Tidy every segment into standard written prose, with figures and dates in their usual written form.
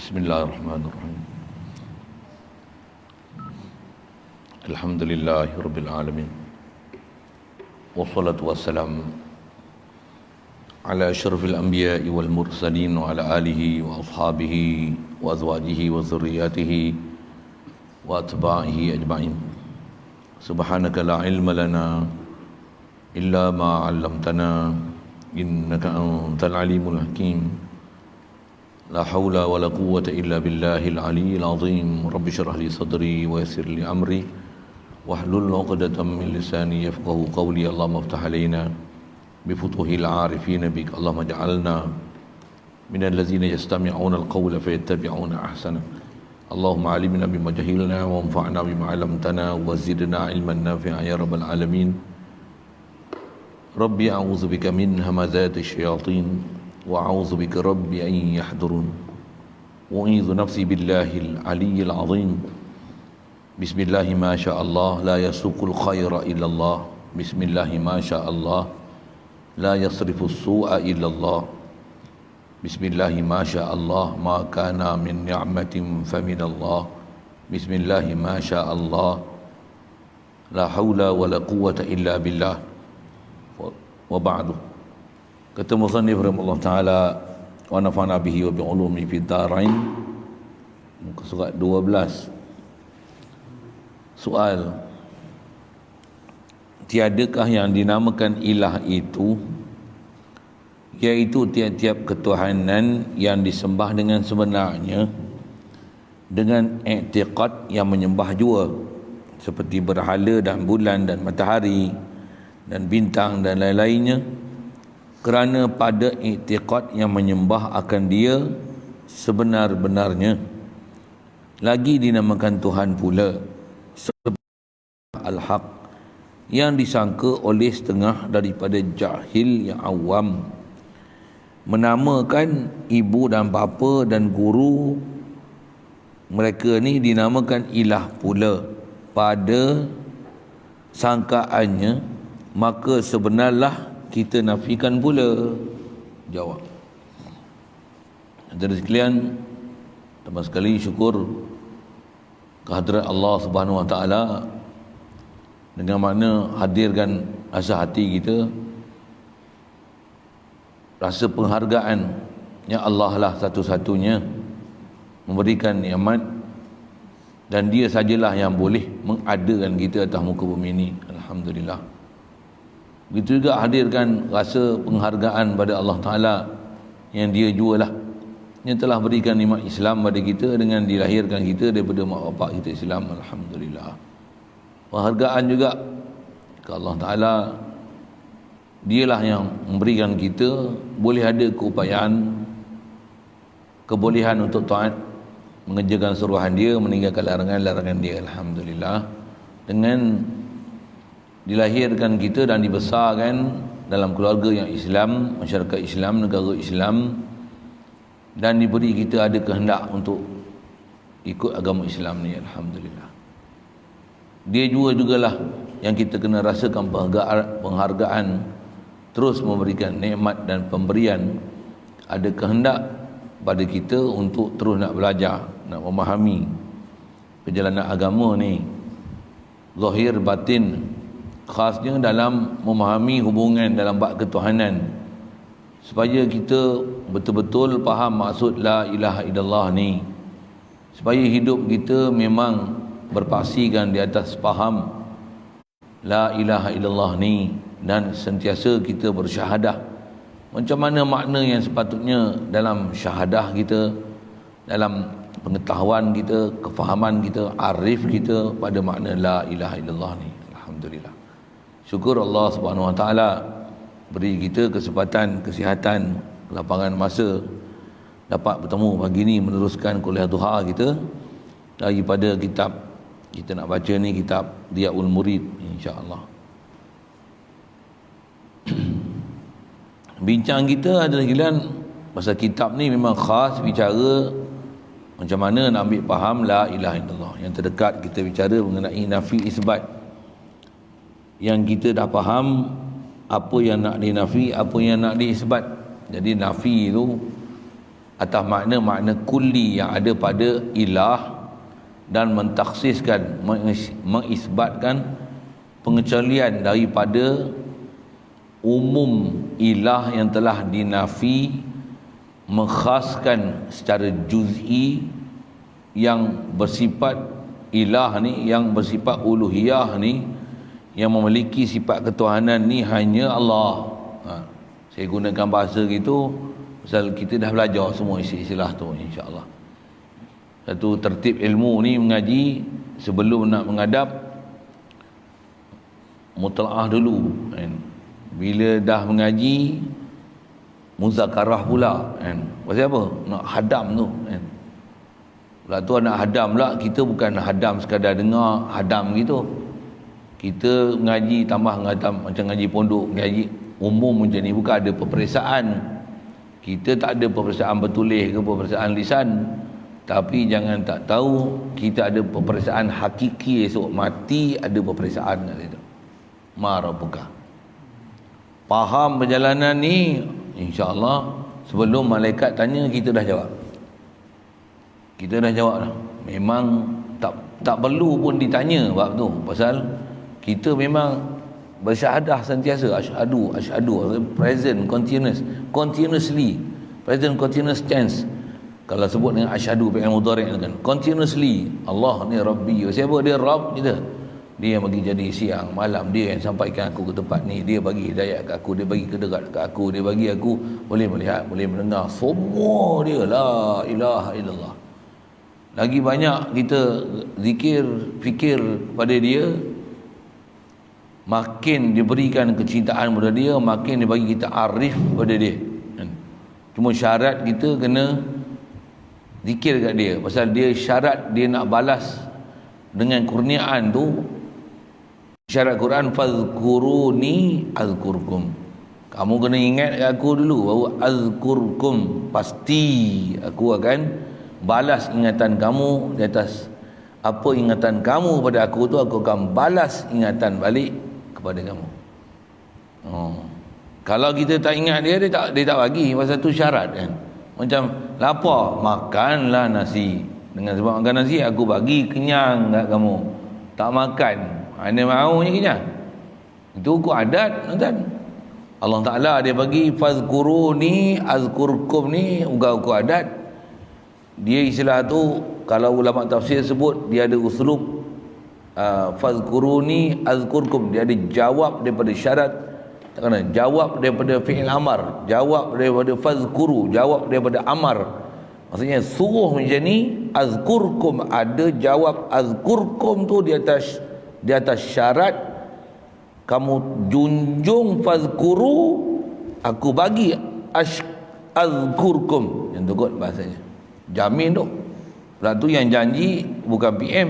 Bismillahirrahmanirrahim. Alhamdulillahi rabbil alamin. Wassalatu wassalamu ala asyrafil anbiya'i wal mursalin wa ala alihi wa ashabihi wa azwajihi wa dzurriyyatihi wa atba'ihi ajma'in. Subhanaka la ilma lana illa ma 'allamtana innaka antal alimul hakim. La haula wa la quwwata illa billahil aliyyil azim. Rabbi shrah li sadri wa yassir li amri wahlul 'uqdatam min lisani yafqahu qawli. Allahumma iftah alaina bi futuhil 'arifin bik. Allahumma ij'alna minal ladzina yastami'una al-qawla fayattabi'una ahsana. Allahumma 'allimna bima jahilna wa anfa'na bima 'allamtana wa zidna 'ilman nafi'a ya rabbal alamin. Rabbi a'udzu bika min hamazati syayatin wa a'udzu bika rabbi an yahdurun. Wa a'udzu nafsi billahil aliyyil azim. Bismillahi ma syaa Allah la yasuqul khaira illa Allah. Bismillahi ma syaa Allah la yasrifus su'a illa Allah. Bismillahi ma syaa Allah ma kana min ni'matin famin Allah. Bismillahi ma syaa Allah la haula wa la quwwata illa billah. Wa ba'du. Kata musannif rahimahullah ta'ala wa nafa'na bihi wa bi'ulumi fid dharain. Muka surat 12. Soal: tiadakah yang dinamakan ilah itu, iaitu tiap-tiap ketuhanan yang disembah dengan sebenarnya dengan i'tiqad yang menyembah jua, seperti berhala dan bulan dan matahari dan bintang dan lain-lainnya, kerana pada i'tiqad yang menyembah akan dia sebenar-benarnya. Lagi dinamakan Tuhan pula sebab al-haq, yang disangka oleh setengah daripada jahil yang awam, menamakan ibu dan bapa dan guru mereka ni dinamakan ilah pula pada sangkaannya, maka sebenarlah kita nafikan pula. Jawab. Hadirin sekalian, tambah sekali syukur kehadirat Allah Subhanahu Wa Taala dengan makna hadirkan rasa hati kita, rasa penghargaan yang Allah lah satu-satunya memberikan nikmat, dan dia sajalah yang boleh mengadakan kita atas muka bumi ini. Alhamdulillah. Begitu juga hadirkan rasa penghargaan pada Allah Ta'ala yang dia jualah, yang telah berikan nikmat Islam pada kita dengan dilahirkan kita daripada mak bapak kita Islam. Alhamdulillah. Penghargaan juga ke Allah Ta'ala, dialah yang memberikan kita boleh ada keupayaan, kebolehan untuk taat, mengerjakan suruhan dia, meninggalkan larangan-larangan dia. Alhamdulillah. Dengan dilahirkan kita dan dibesarkan dalam keluarga yang Islam, masyarakat Islam, negara Islam, dan diberi kita ada kehendak untuk ikut agama Islam ni. Alhamdulillah. Dia jugalah yang kita kena rasakan penghargaan, terus memberikan nikmat dan pemberian, ada kehendak pada kita untuk terus nak belajar, nak memahami perjalanan agama ni, zahir batin, khasnya dalam memahami hubungan dalam bab ketuhanan, supaya kita betul-betul faham maksud la ilaha illallah ni, supaya hidup kita memang berpaksikan di atas faham la ilaha illallah ni, dan sentiasa kita bersyahadah macam mana makna yang sepatutnya dalam syahadah kita, dalam pengetahuan kita, kefahaman kita, arif kita pada makna la ilaha illallah ni. Alhamdulillah. Syukur Allah Subhanahu Wa Taala beri kita kesempatan, kesihatan, kelapangan masa dapat bertemu pagi ni meneruskan kuliah duha kita daripada kitab kita nak baca ni, kitab Diyaul Murid, insya-Allah. Bincang kita adalah giliran pasal kitab ni memang khas bicara macam mana nak ambil faham la ilaha illallah. Yang terdekat kita bicara mengenai nafi isbat. Yang kita dah faham apa yang nak dinafi, apa yang nak diisbat. Jadi nafi itu atas makna-makna kulli yang ada pada ilah dan mentaksiskan, mengisbatkan pengecualian daripada umum ilah yang telah dinafi, mengkhaskan secara juz'i yang bersifat ilah ni, yang bersifat uluhiyah ni, yang memiliki sifat ketuhanan ni hanya Allah. Saya gunakan bahasa gitu pasal kita dah belajar semua istilah tu, insya-Allah. Satu tertib ilmu ni mengaji, sebelum nak menghadap mutalaah dulu kan. Bila dah mengaji muzakarah pula kan. Pasal apa? Nak hadam tu kan. Pula tu nak hadam pula, kita bukan hadam sekadar dengar hadam gitu. Kita mengaji tambah mengadam macam ngaji pondok, ngaji umum macam ni, bukan ada peperiksaan. Kita tak ada peperiksaan bertulis ke peperiksaan lisan, tapi jangan tak tahu kita ada peperiksaan hakiki. Esok mati ada peperiksaan kat situ. Marabuka. Faham perjalanan ni, insya-Allah sebelum malaikat tanya kita dah jawab. Kita dah jawab dah. Memang tak perlu pun ditanya bab tu, pasal kita memang bersyahadah sentiasa, asyhadu, present continuously, present continuous tense. Kalau sebut dengan asyhadu fi'il mudhari' kan, continuously Allah ni Rabbi. Siapa dia? Rabb kita. Dia yang bagi jadi siang malam, dia yang sampaikan aku ke tempat ni, dia bagi hidayah kat aku, dia bagi kedekat kat aku, dia bagi aku boleh melihat, boleh mendengar, semua dia. La ilaha illallah. Lagi banyak kita zikir, fikir pada dia, makin diberikan kecintaan pada dia, makin dia bagi kita arif pada dia. Cuma syarat kita kena zikir kat dia, pasal dia syarat dia nak balas dengan kurniaan tu. Syarat Quran, fazkuruni azkurkum. Kamu kena ingat kat aku dulu baru azkurkum, pasti aku akan balas ingatan kamu. Di atas apa ingatan kamu pada aku tu, aku akan balas ingatan balik kepada kamu. Kalau kita tak ingat dia tak bagi, pasal tu syarat kan. Macam lapar, makanlah nasi. Dengan sebab makan nasi aku bagi kenyang kat kamu. Tak makan, anda maunya kenyang. Itu hukum adat kan. Allah Taala dia bagi fazkuruni azkurkum ni hukum adat. Dia istilah tu kalau ulama tafsir sebut dia ada uslub fazkuruni azkurkum, dia ada jawab daripada syarat, tak kena jawab daripada fi'il amar, jawab daripada fazkuru, jawab daripada amar. Maksudnya suruh macam ni, azkurkum ada jawab azkurkum tu di atas syarat kamu junjung fazkuru, aku bagi azkurkum. Yang tu kot bahasanya. Jamin tu. Lepas tu yang janji bukan PM.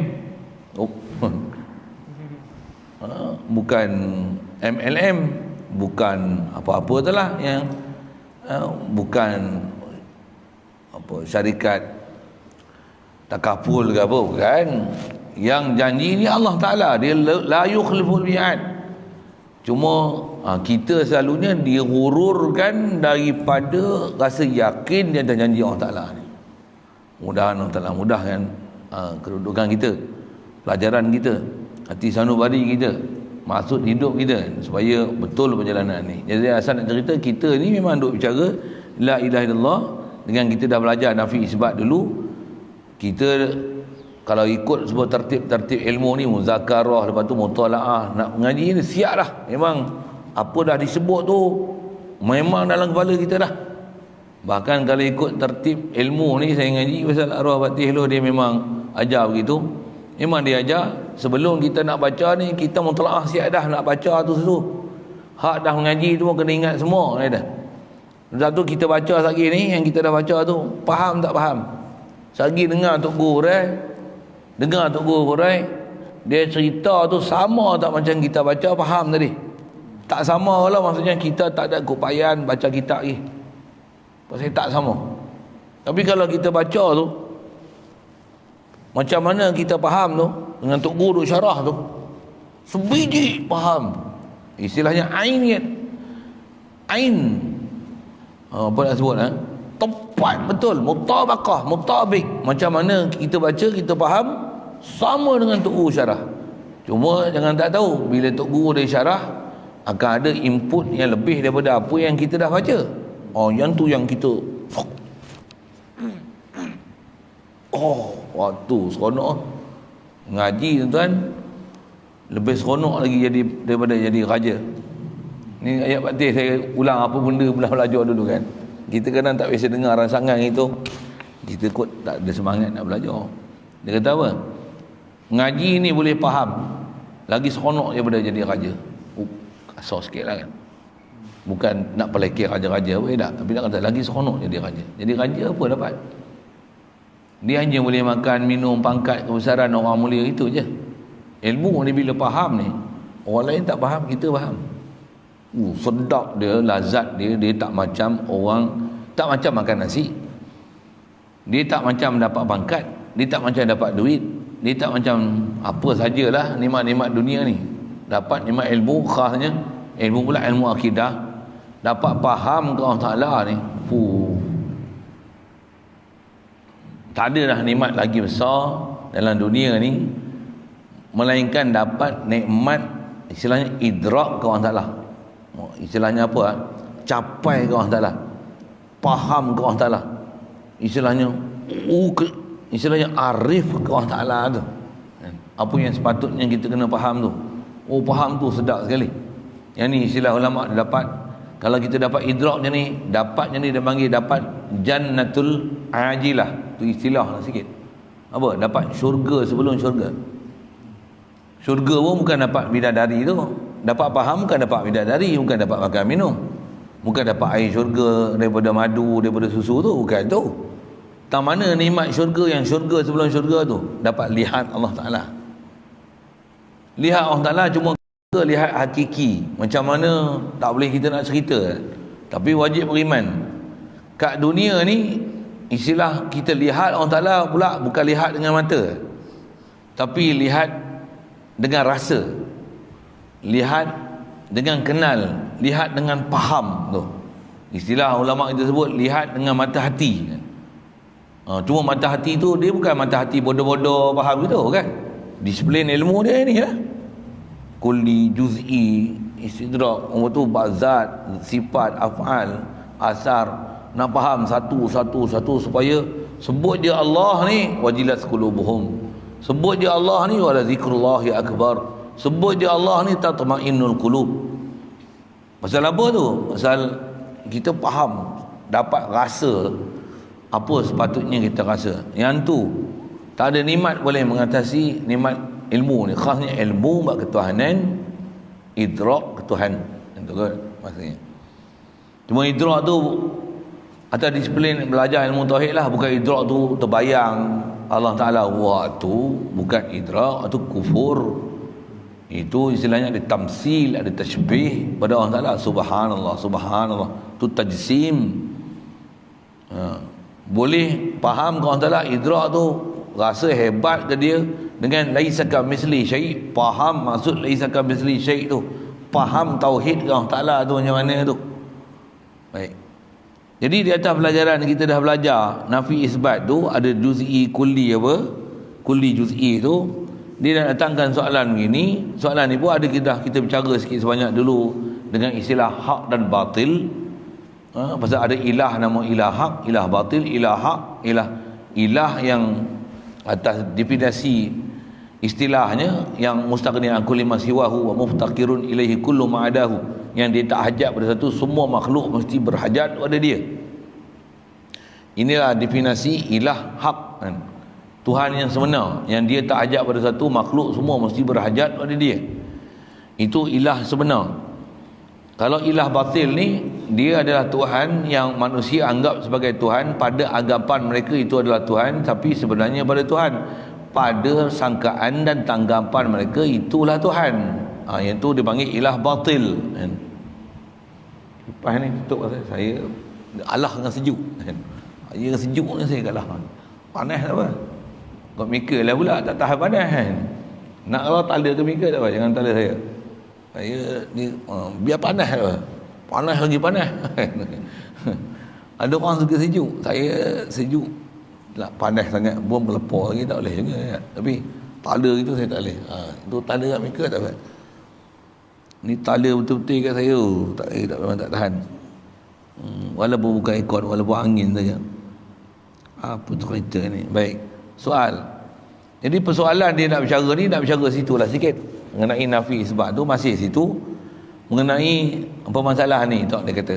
Bukan MLM, bukan apa-apa tu lah, yang bukan apa syarikat takaful ke apa, bukan. Yang janji ni Allah Taala, dia la yukhliful mi'ad. Cuma kita selalunya dihururkan daripada rasa yakin di atas janji Allah Taala ni. Mudahan Allah Taala mudahkan kedudukan kita, pelajaran kita, hati sanubari kita, maksud hidup kita, supaya betul perjalanan ni. Jadi asal nak cerita, kita ni memang duk bicara la ilaha illallah. Dengan kita dah belajar nafi isbat dulu, kita kalau ikut sebuah tertib ilmu ni, muzakarah, lepas tu mutalaah, nak mengaji ni siap dah. Memang apa dah disebut tu memang dalam kepala kita dah. Bahkan kalau ikut tertib ilmu ni, saya ngaji pasal arwah Fatih lu, dia memang ajar begitu. Memang dia ajar sebelum kita nak baca ni, kita mutalaah siap dah nak baca tu dulu. Hak dah mengaji tu pun kena ingat semua dah. Satu kita baca sagi ni, yang kita dah baca tu faham tak faham. Sagi dengar Tok Guru dengar Tok Guru dia cerita tu sama tak macam kita baca, faham tadi? Tak sama lah, maksudnya kita tak ada keupayaan baca kitab lagi. Pasal tak sama. Tapi kalau kita baca tu, macam mana kita faham tu, dengan Tok Guru syarah tu, sebiji faham. Istilahnya ain. Apa nak sebut tepat tepat betul, mutabaqah, mutabik. Macam mana kita baca, kita faham, sama dengan Tok Guru syarah. Cuma jangan tak tahu, bila Tok Guru dia syarah, akan ada input yang lebih daripada apa yang kita dah baca. Oh, yang tu yang kita waktu seronok ngaji tuan-tuan, lebih seronok lagi jadi daripada jadi raja. Ni ayat batin saya ulang apa benda pula belajar dulu kan. Kita kadang tak biasa dengar rangsangan itu, kita kot tak ada semangat nak belajar. Dia kata apa? Ngaji ni boleh faham, lagi seronok daripada jadi raja. Kasar sikit lah kan. Bukan nak pelekir raja-raja apa tak, tapi nak kata lagi seronok jadi raja. Jadi raja apa dapat? Dia hanya boleh makan, minum, pangkat, kebesaran orang mulia, itu je. Ilmu ni bila faham ni, orang lain tak faham, kita faham. Sedap dia, lazat dia, dia tak macam orang, tak macam makan nasi. Dia tak macam dapat pangkat, dia tak macam dapat duit, dia tak macam apa sajalah nikmat-nikmat dunia ni. Dapat nikmat ilmu, khasnya ilmu pula ilmu akidah, dapat faham ke Allah Ta'ala ni, tak ada dah nikmat lagi besar dalam dunia ni melainkan dapat nikmat istilahnya idrak ke Allah Ta'ala. Istilahnya apa? Capai ke Allah Ta'ala, faham ke Allah Ta'ala, istilahnya istilahnya arif ke Allah Ta'ala tu. Apa yang sepatutnya kita kena faham tu. Faham tu sedap sekali. Yang ni istilah ulama dia dapat. Kalau kita dapat idrak macam ni, dapatnya ni dia panggil dapat jannatul ajilah. Tu istilah lah sikit. Apa? Dapat syurga sebelum syurga. Syurga pun bukan dapat bidadari tu. Dapat faham bukan dapat bidadari, bukan dapat makan minum. Bukan dapat air syurga daripada madu, daripada susu tu, bukan tu. Tak mana nikmat syurga yang syurga sebelum syurga tu? Dapat lihat Allah Ta'ala. Lihat Allah Ta'ala cuma lihat hakiki. Macam mana tak boleh kita nak cerita. Tapi wajib beriman. Kat dunia ni, istilah kita lihat Allah Ta'ala pula bukan lihat dengan mata, tapi lihat dengan rasa, lihat dengan kenal, lihat dengan faham tu. Istilah ulama kita sebut lihat dengan mata hati. Cuma mata hati tu dia bukan mata hati bodoh-bodoh faham gitu kan. Disiplin ilmu dia ni lah. Kulli, juz'i, istidrak, tu bazat, sifat, af'al, asar. Nak faham satu supaya sebut dia Allah ni wajilat qulubuhum. Sebut dia Allah ni wala zikrullahi akbar. Sebut dia Allah ni tatma'innul qulub. Pasal apa tu? Pasal kita faham, dapat rasa apa sepatutnya kita rasa. Yang tu tak ada nikmat boleh mengatasi nikmat ilmu ni. Khasnya ilmu bab ketuhanan, idrak ketuhan. Itu kan maksudnya. Cuma idrak tu atau disiplin belajar ilmu tauhid lah, bukan idrak tu terbayang Allah Ta'ala. Tu bukan idrak, tu kufur. Itu istilahnya ada tamsil, ada tashbih pada Allah Ta'ala. Subhanallah, subhanallah, tu tajsim. Boleh faham ke Allah Ta'ala, idrak tu rasa hebat ke dia dengan laisa kamitsli syai'. Faham maksud laisa kamitsli syai' tu, faham tauhid ke Allah Ta'ala tu macam mana tu. Baik. Jadi di atas pelajaran kita dah belajar nafi isbat tu ada juz'i kulli apa? Kulli juz'i tu dia dah datangkan soalan begini. Soalan ni pun ada kita bicara sikit sebanyak dulu dengan istilah hak dan batil. Pasal ada ilah, nama ilah hak, ilah batil, ilah hak, ilah yang atas definisi istilahnya yang mustaghni an kulli ma siwahu wa muftaqirun ilaihi kullu ma adahu, yang dia tak hajat pada satu, semua makhluk mesti berhajat pada dia. Inilah definisi ilah hak kan? Tuhan yang sebenar, yang dia tak hajat pada satu, makhluk semua mesti berhajat pada dia. Itu ilah sebenar. Kalau ilah batil ni, dia adalah Tuhan yang manusia anggap sebagai Tuhan. Pada anggapan mereka itu adalah Tuhan, tapi sebenarnya pada Tuhan, pada sangkaan dan tanggapan mereka itulah Tuhan. Yang tu dipanggil ilah batil kan? Lepas ni tutup saya alah dengan sejuk kan? Dengan sejuk ni saya kalah. Panas tak apa, kau mikir lah pula tak tahan panas kan. Nak kalau tala ke mikir tak apa, jangan tala saya ni biar panas tak apa. Panas lagi panas. Ada orang suka sejuk, saya sejuk lah, panas sangat pun melepor lagi tak boleh juga ya. Tapi tala itu saya tak boleh. Itu tala kat mereka tak boleh. Ni tala betul-betul kat saya, memang tak tahan. Walaupun bukan aircon, walaupun angin saja. Apa tu cerita ni? Baik. Soal. Jadi persoalan dia nak bercara situlah sikit. Mengenai nafi sebab tu masih situ. Mengenai apa masalah ni, tak dia kata.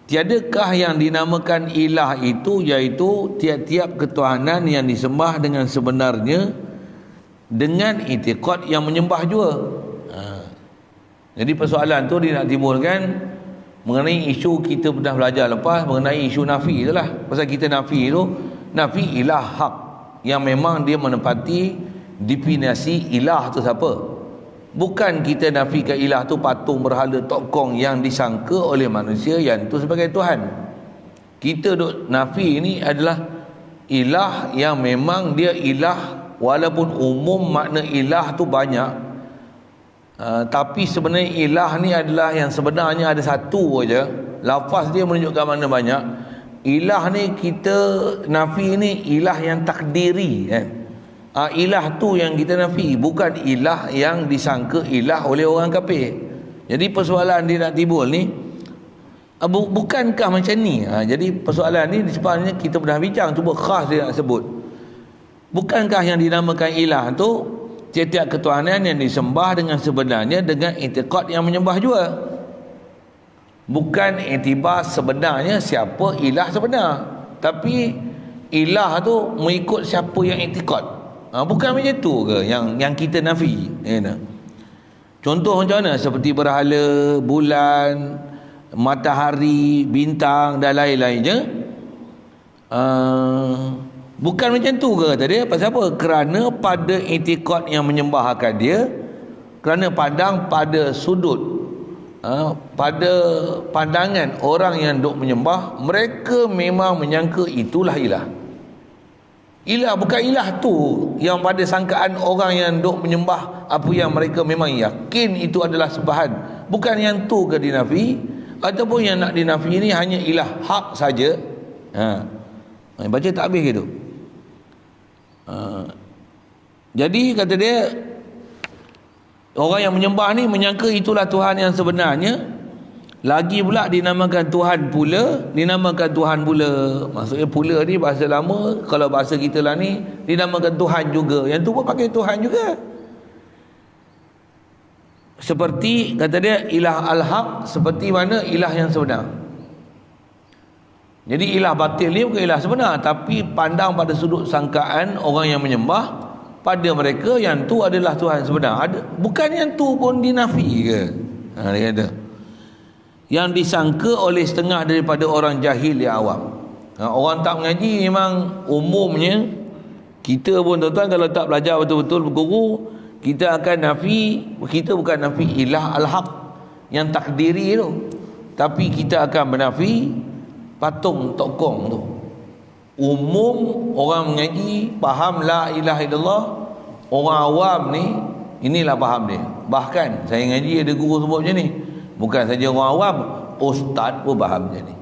Tiadakah yang dinamakan ilah itu, iaitu tiap-tiap ketuhanan yang disembah dengan sebenarnya dengan i'tiqad yang menyembah jua. Jadi persoalan tu dia nak timbulkan mengenai isu kita pernah belajar lepas, mengenai isu nafi itulah. Pasal kita nafi tu, nafi ilah hak yang memang dia menepati definisi ilah tu siapa. Bukan kita nafikan ilah tu patung berhala tokong yang disangka oleh manusia yang tu sebagai Tuhan. Kita duk nafi ni adalah ilah yang memang dia ilah, walaupun umum makna ilah tu banyak, tapi sebenarnya ilah ni adalah yang sebenarnya ada satu aja. Lafaz dia menunjukkan makna banyak. Ilah ni kita nafi ni ilah yang takdiri kan. Ilah tu yang kita nafi, bukan ilah yang disangka ilah oleh orang kafir. Jadi persoalan dia nak timbul ni, bukankah macam ni? Jadi persoalan ni sebenarnya kita pernah bincang, cuba khas dia nak sebut. Bukankah yang dinamakan ilah tu tiap-tiap ketuhanan yang disembah dengan sebenarnya dengan i'tiqad yang menyembah jua. Bukan iktibar sebenarnya siapa ilah sebenar, tapi ilah tu mengikut siapa yang i'tiqad. Bukan macam tu ke yang kita nafi? Contoh macam mana? Seperti berhala, bulan, matahari, bintang dan lain-lainnya. Bukan macam tu ke kata dia? Pasal apa? Kerana pada i'tiqad yang menyembah akan dia, kerana pandang pada sudut, pada pandangan orang yang duk menyembah, mereka memang menyangka itulah ilah. Ilah bukan ilah tu yang pada sangkaan orang yang duk menyembah apa yang mereka memang yakin itu adalah sembahan. Bukan yang tu ke dinafi, ataupun yang nak dinafi ni hanya ilah hak saja. Baca tak habis gitu. Jadi kata dia, orang yang menyembah ni menyangka itulah Tuhan yang sebenarnya. Lagi pula dinamakan Tuhan pula. Maksudnya pula ni bahasa lama, kalau bahasa kita lah ni dinamakan Tuhan juga. Yang tu pun pakai Tuhan juga. Seperti kata dia ilah al-haq, seperti mana ilah yang sebenar. Jadi ilah batil ni bukan ilah sebenar, tapi pandang pada sudut sangkaan orang yang menyembah, pada mereka yang tu adalah Tuhan sebenar. Bukan yang tu pun dinafi ke? Dia kata yang disangka oleh setengah daripada orang jahil yang awam. Orang tak mengaji memang umumnya, kita pun tuan-tuan kalau tak belajar betul-betul berguru, kita akan nafi. Kita bukan nafi ilah al-haq yang takdiri tu, tapi kita akan menafi patung tokong tu. Umum orang mengaji faham la ilaha illallah, orang awam ni inilah faham dia. Bahkan saya ngaji ada guru sebut macam ni, bukan saja orang awam, ustaz pun faham macam ni.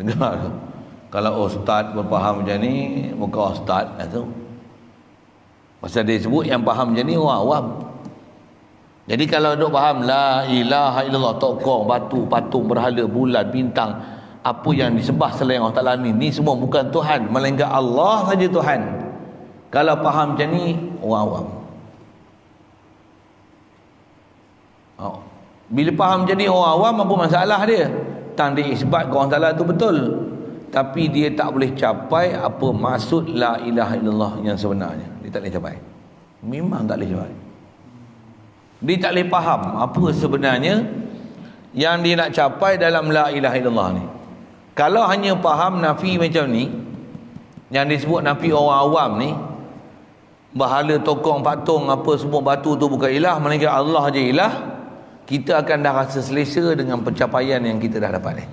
Dengar tu, kalau ustaz pun faham macam ni, bukan ustaz lah tu. Pasal dia sebut yang faham macam ni orang awam. Jadi kalau duk faham la ilaha illallah, tokong, batu, patung, berhala, bulan, bintang, apa yang disembah selain Allah Ta'ala ni semua bukan Tuhan, melainkan Allah saja Tuhan. Kalau faham macam ni orang awam. Bila faham macam ni orang awam, apa masalah dia? Tang dia isbat ke Allah Ta'ala tu betul, tapi dia tak boleh capai apa maksud la ilaha illallah yang sebenarnya. Dia tak boleh capai. Memang tak boleh capai. Dia tak boleh faham apa sebenarnya yang dia nak capai dalam la ilaha illallah ni. Kalau hanya faham nafi macam ni, yang disebut nafi orang awam ni, berhala, tokong, patung, apa semua batu tu bukan ilah, melainkan Allah je ilah, kita akan dah rasa selesa dengan pencapaian yang kita dah dapat ni.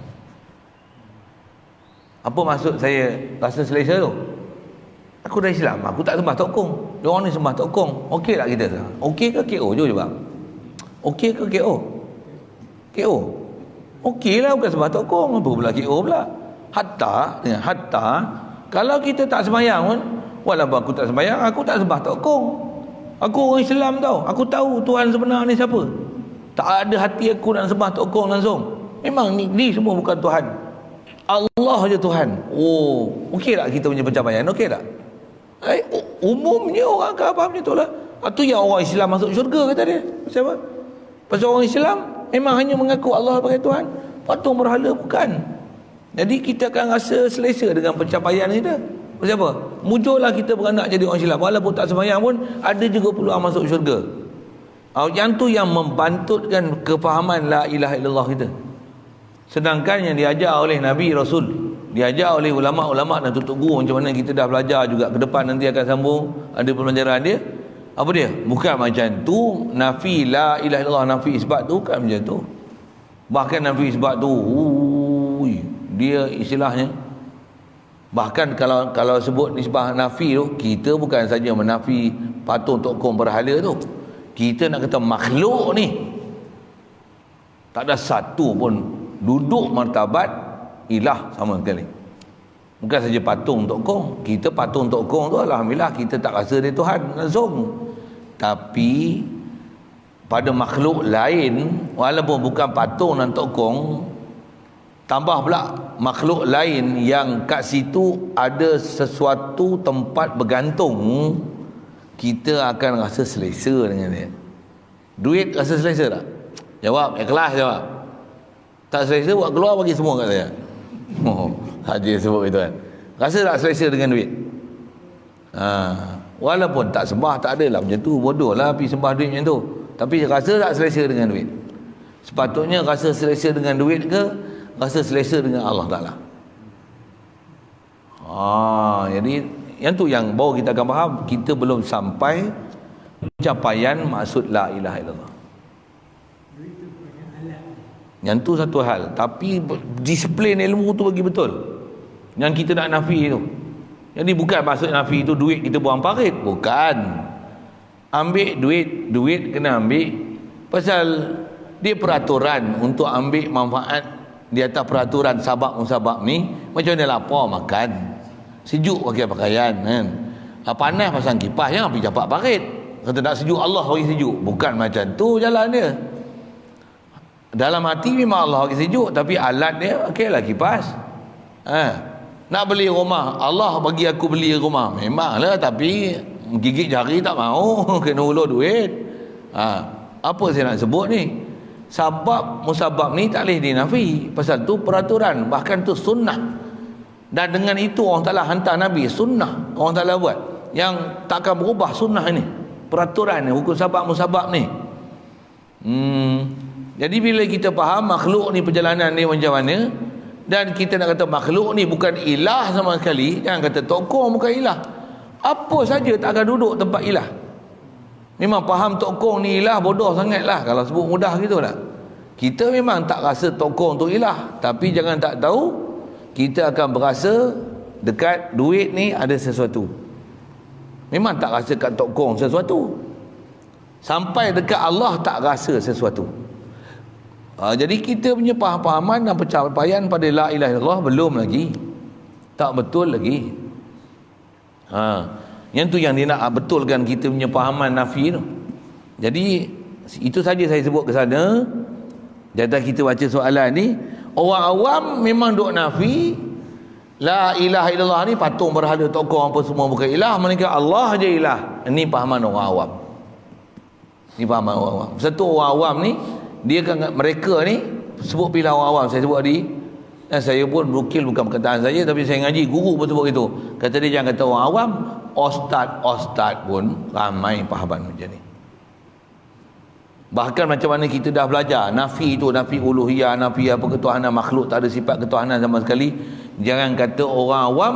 Apa maksud saya rasa selesa tu? Aku dah Islam, aku tak sembah tokong. Diorang ni sembah tokong. Okey tak kita? Okey ke KO? Jom bang. Okey ke KO? KO. Okeylah, bukan sembah tokong. Apa pula KO pula? Hatta kalau kita tak sembahyang pun, walaupun aku tak sembahyang, aku tak sembah tokong. Aku orang Islam tau. Aku tahu Tuhan sebenar ni siapa. Tak ada hati aku nak sembah tokong langsung. Memang ni semua bukan Tuhan. Allah je Tuhan. Oh, okey tak kita punya pencapaian? Okey tak? Umumnya orang akan faham macam tu lah. Itu yang orang Islam masuk syurga kata dia. Pasal apa? Pasal orang Islam memang hanya mengaku Allah sebagai Tuhan. Patung berhala bukan. Jadi kita akan rasa selesa dengan pencapaian kita. Pasal apa? Mujurlah kita beranak jadi orang Islam. Walaupun tak sembahyang pun, ada juga peluang masuk syurga. Yang tu yang membantutkan kefahaman la ilaha illallah kita. Sedangkan yang diajar oleh Nabi Rasul, diajar oleh ulama-ulama dan tutup guru, macam mana kita dah belajar juga ke depan nanti akan sambung ada pembelajaran dia. Apa dia? Bukan macam tu. Nafi la ilaha illallah, nafi isbat tu bukan macam tu. Bahkan nafi isbat tu dia istilahnya, bahkan kalau sebut nisbah nafi tu, kita bukan saja menafi patung tokong berhala tu, kita nak kata makhluk ni tak ada satu pun duduk martabat ilah sama sekali. Bukan saja patung tokong. Kita patung tokong tu alhamdulillah kita tak rasa dia Tuhan langsung. Tapi pada makhluk lain, walaupun bukan patung dan tokong, tambah pula makhluk lain yang kat situ ada sesuatu tempat bergantung, kita akan rasa selesa dengan dia. Duit rasa selesa tak? Jawab, ikhlas jawab. Tak selesa, buat keluar bagi semua kat saya. Haji sebut itu kan. Rasa tak selesa dengan duit? Walaupun tak sembah, tak adalah macam tu. Bodoh lah pergi sembah duit macam tu. Tapi rasa tak selesa dengan duit? Sepatutnya rasa selesa dengan duit ke rasa selesa dengan Allah Ta'ala? Jadi yang tu yang baru kita akan faham. Kita belum sampai pencapaian maksud la ilaha illallah. Yang tu satu hal. Tapi disiplin ilmu tu bagi betul. Yang kita nak nafi tu. Jadi bukan maksud nafi tu duit kita buang parit. Bukan. Ambil duit kena ambil. Pasal dia peraturan untuk ambil manfaat di atas peraturan sabab-musabab ni. Macam mana lapar makan, sejuk pakai pakaian kan. Panas pasang kipas, jangan pergi capak parit. Kata nak sejuk, Allah bagi sejuk. Bukan macam tu jalan dia. Dalam hati memang Allah bagi sejuk, tapi alat dia okeylah kipas. Nak beli rumah, Allah bagi aku beli rumah. Memanglah, tapi gigit jari tak mau. Kena ulur duit. Apa saya nak sebut ni? Sabab musabab ni tak boleh dinafi. Pasal tu peraturan, bahkan tu sunnah. Dan dengan itu orang Ta'ala hantar Nabi. Sunnah orang Ta'ala buat, yang takkan berubah sunnah ni. Peraturan ni, hukum sabab musabab ni. Jadi bila kita faham makhluk ni perjalanan ni macam mana, dan kita nak kata makhluk ni bukan ilah sama sekali, jangan kata tokong bukan ilah. Apa saja tak akan duduk tempat ilah. Memang faham tokong ni ilah bodoh sangatlah kalau sebut mudah gitu lah. Kita memang tak rasa tokong tu ilah, tapi jangan tak tahu kita akan berasa dekat duit ni ada sesuatu. Memang tak rasa kat tokong sesuatu. Sampai dekat Allah tak rasa sesuatu. Jadi kita punya pahaman dan pencapaian pada la ilaha illallah belum lagi, tak betul lagi. Yang tu yang dia nak betulkan kita punya pahaman nafi tu. Jadi itu saja saya sebut ke sana. Jatah kita baca soalan ni, orang awam memang duk nafi la ilaha illallah ni patung berhala tokong apa semua bukan ilah, melainkan Allah je ilah. Ini pahaman orang awam. Ini pahaman orang awam. Satu orang awam ni dia kan, mereka ni sebut pilih orang awam, saya sebut tadi, dan saya pun berukil bukan perkataan saya, tapi saya ngaji guru pun sebut itu. Kata dia jangan kata orang awam, ustaz pun ramai pahaman macam ni. Bahkan macam mana kita dah belajar nafi tu, nafi uluhiyah, nafi apa ketuhanan makhluk, tak ada sifat ketuhanan sama sekali. Jangan kata orang awam,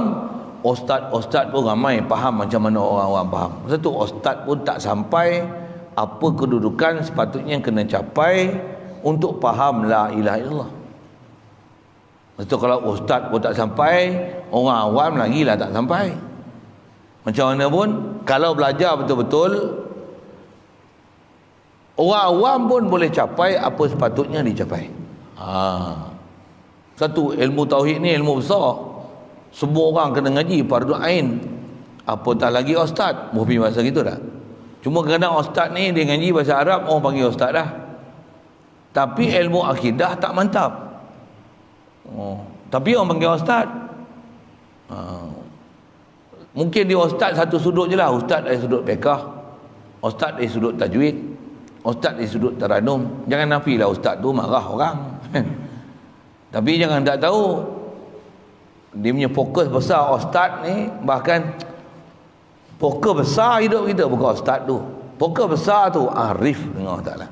ustaz pun ramai faham macam mana orang awam faham. Satu ustaz pun tak sampai apa kedudukan sepatutnya kena capai untuk faham la ilaha illallah. Betul, kalau ustaz pun tak sampai, orang awam lagi lah tak sampai. Macam mana pun kalau belajar betul-betul, orang awam pun boleh capai apa sepatutnya dicapai. Satu, ilmu tauhid ni ilmu besar. Semua orang kena ngaji, fardu ain. Apatah lagi ustaz, berpi bahasa gitu dah. Cuma kadang ustaz ni dia ngaji bahasa Arab, orang panggil ustaz dah. Tapi ilmu akidah tak mantap. Tapi orang panggil ustaz. Mungkin dia ustaz satu sudut je lah. Ustaz dari sudut fiqh, ustaz dari sudut tajwid, ustaz dari sudut taranum. Jangan nafilah ustaz tu marah orang. Tapi jangan tak tahu dia punya fokus besar ustaz ni, bahkan fokus besar hidup kita bukan ustaz tu. Fokus besar tu arif dengan Allah Ta'ala.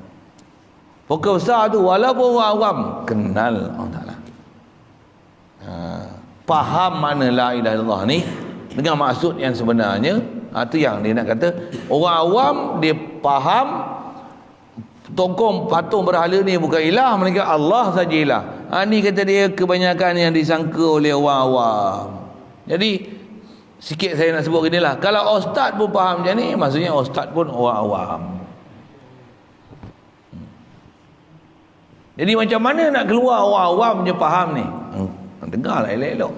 Fokus besar tu walaupun orang awam kenal Allah Ta'ala. Faham mana la ilaha illallah ni dengan maksud yang sebenarnya. Itu yang dia nak kata. Orang awam dia faham tongkong patung berhala ni bukan ilah, melainkan Allah saja ilah. Ni kata dia kebanyakan yang disangka oleh orang awam. Jadi sikit saya nak sebut gini lah. Kalau ustaz pun faham macam ni, maksudnya ustaz pun orang awam. Jadi macam mana nak keluar orang awam je faham ni? Dengarlah elok-elok.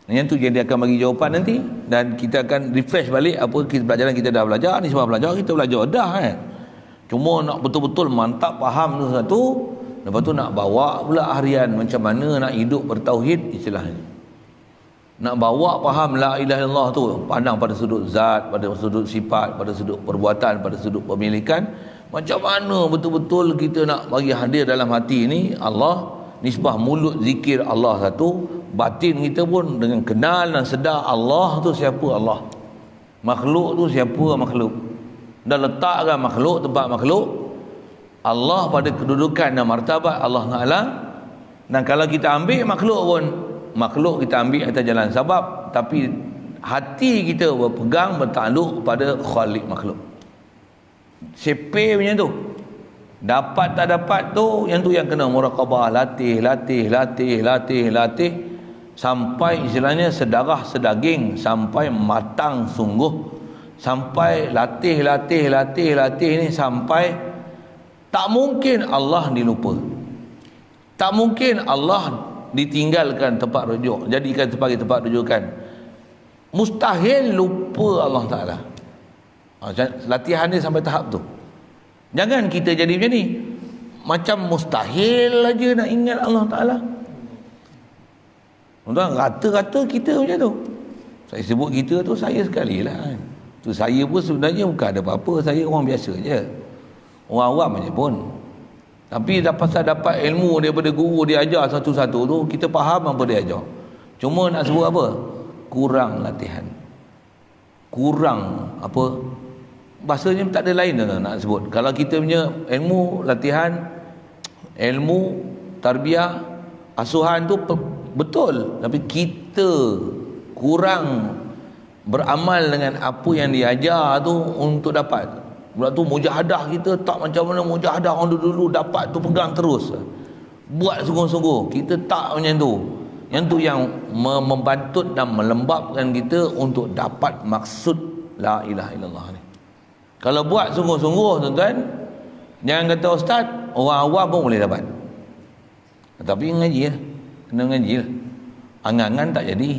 Yang tu dia akan bagi jawapan nanti. Dan kita akan refresh balik apa pelajaran kita dah belajar. Ni sebab belajar kita belajar dah kan. Cuma nak betul-betul mantap faham tu satu. Lepas tu nak bawa pula harian macam mana nak hidup bertauhid istilahnya. Nak bawa faham la ilaha illallah tu, pandang pada sudut zat, pada sudut sifat, pada sudut perbuatan, pada sudut pemilikan. Macam mana betul-betul kita nak bagi hadir dalam hati ni Allah, nisbah mulut zikir Allah satu, batin kita pun dengan kenal dan sedar Allah tu siapa Allah. Makhluk tu siapa makhluk. Dan letakkan makhluk tempat makhluk. Allah pada kedudukan dan martabat Allah Ta'ala. Dan kalau kita ambil makhluk pun, makhluk kita ambil atas jalan sabab, tapi hati kita berpegang bertakluk pada khalik makhluk. Sepe punya tu. Dapat tak dapat tu, yang tu yang kena muraqabah, latih sampai istilahnya sedarah sedaging, sampai matang sungguh, sampai latih ni sampai tak mungkin Allah dilupa, tak mungkin Allah ditinggalkan tempat rujuk, jadikan sebagai tempat rujukan. Mustahil lupa Allah Ta'ala. Latihan dia sampai tahap tu. Jangan kita jadi macam ni, macam mustahil aja nak ingat Allah Ta'ala. Tuan, rata-rata kita macam tu. Saya sebut kita tu saya sekali lah kan. Tu saya pun sebenarnya bukan ada apa-apa, saya orang biasa je, orang awam je pun. Tapi dapat ilmu daripada guru dia ajar satu-satu tu, kita faham apa dia ajar. Cuma nak sebut apa? Kurang latihan. Kurang apa? Bahasanya tak ada lain dah nak sebut. Kalau kita punya ilmu latihan, ilmu tarbiyah, asuhan tu betul, tapi kita kurang beramal dengan apa yang diajar tu untuk dapat. Pula tu mujahadah kita tak macam mana mujahadah orang dulu dapat tu pegang terus. Buat sungguh-sungguh. Kita tak macam tu. Yang tu yang membantut dan melembabkan kita untuk dapat maksud la ilaha illallah ni. Kalau buat sungguh-sungguh tuan-tuan, jangan kata ustaz, orang awam pun boleh dapat. Tapi ngaji lah. Kena ngaji lah. Angan-angan tak jadi.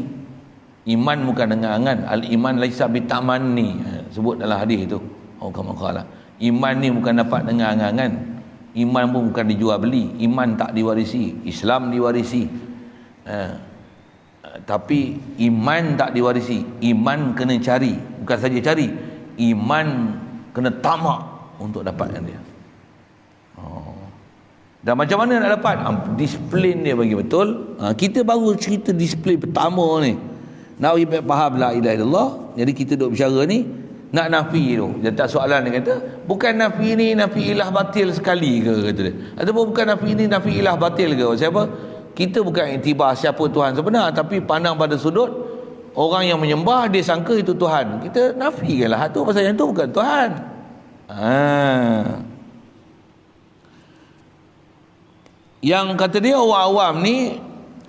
Iman bukan dengan angan. Al-iman laisa bitamanni. Sebut dalam hadis tu. Iman ni bukan dapat dengan angan-angan. Iman pun bukan dijual beli. Iman tak diwarisi. Islam diwarisi. Tapi iman tak diwarisi. Iman kena cari. Bukan saja cari. Iman kena tamak untuk dapatkan dia. Dan macam mana nak dapat? Disiplin dia bagi betul. Kita baru cerita disiplin pertama ni. Nak faham la ilaha illallah. Jadi kita duduk bicara ni, nak nafi tu. Dia tak soalan dia kata, bukan nafi ni nafi ilah batil sekali ke, kata dia. Ataupun bukan nafi ni nafi ilah batil ke. Siapa? Kita bukan iktibar siapa Tuhan sebenar, tapi pandang pada sudut orang yang menyembah, dia sangka itu Tuhan. Kita nafikanlah tu, pasal yang tu bukan Tuhan. Yang kata dia orang awam ni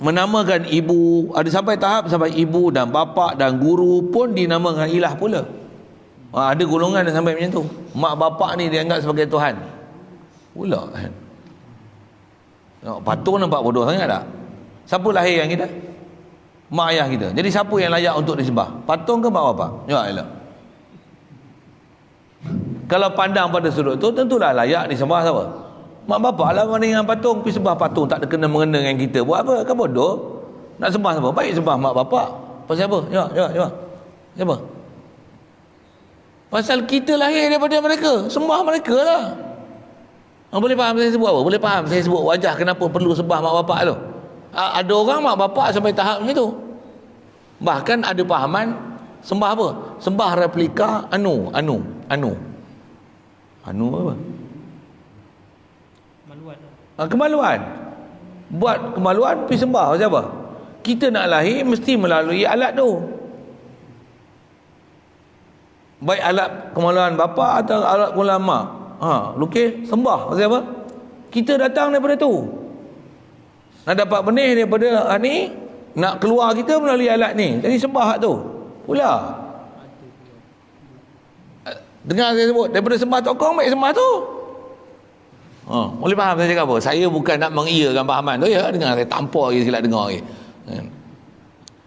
menamakan ibu, ada sampai tahap sampai ibu dan bapa dan guru pun dinamakan ilah pula. Ada golongan yang sampai macam tu. Mak bapak ni dianggap sebagai Tuhan pula kan. Patung nampak bodoh sangat tak? Siapa lahir yang kita? Mak ayah kita. Jadi siapa yang layak untuk disembah? Patung ke mak bapak? Ya Allah. Kalau pandang pada sudut tu, tentulah layak disembah siapa? Mak bapak lah dengan patung. Pergi sembah patung tak ada kena-mengena dengan kita. Buat apa? Kan bodoh. Nak sembah siapa? Baik sembah mak bapak. Pasal apa? Ya. Siapa? Pasal kita lahir daripada mereka. Sembah mereka lah. Boleh faham saya sebut apa? Boleh faham saya sebut wajah kenapa perlu sembah mak bapak tu? Ada orang mak bapak sampai tahap macam tu. Bahkan ada pahaman sembah apa? Sembah replika anu apa? Kemaluan. Buat kemaluan pergi sembah siapa? Kita nak lahir mesti melalui alat tu. Baik alat kemaluan bapa atau alat kemaluan mak. Lukis sembah pasal apa? Kita datang daripada tu. Nak dapat benih daripada ni, nak keluar kita melalui alat ni. Jadi sembah tu pula. Dengar saya sebut, daripada sembah tokong baik sembah tu. Boleh faham saya cakap apa? Saya bukan nak mengiyakan pahaman tu ya. Dengar saya tampar lagi, silap dengar lagi.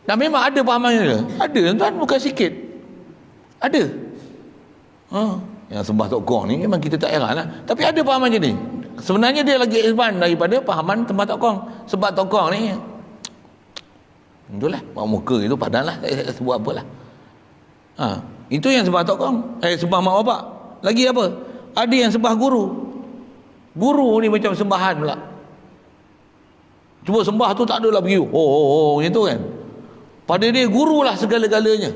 Dan memang ada pahamannya dia. Ada tuan, bukan sikit. Ada. Yang sembah tokong ni memang kita tak heran lah. Tapi ada pahaman macam ni. Sebenarnya dia lagi advance daripada pahaman sembah tokong. Sebab tokong ni itulah, mak muka itu padan lah. Saya sebut apalah. Itu yang sembah tokong. Sembah mak bapak. Lagi apa? Ada yang sembah guru. Guru ni macam sembahan pula. Cuba sembah tu tak adalah pergi. Macam tu kan. Pada dia guru lah segala-galanya.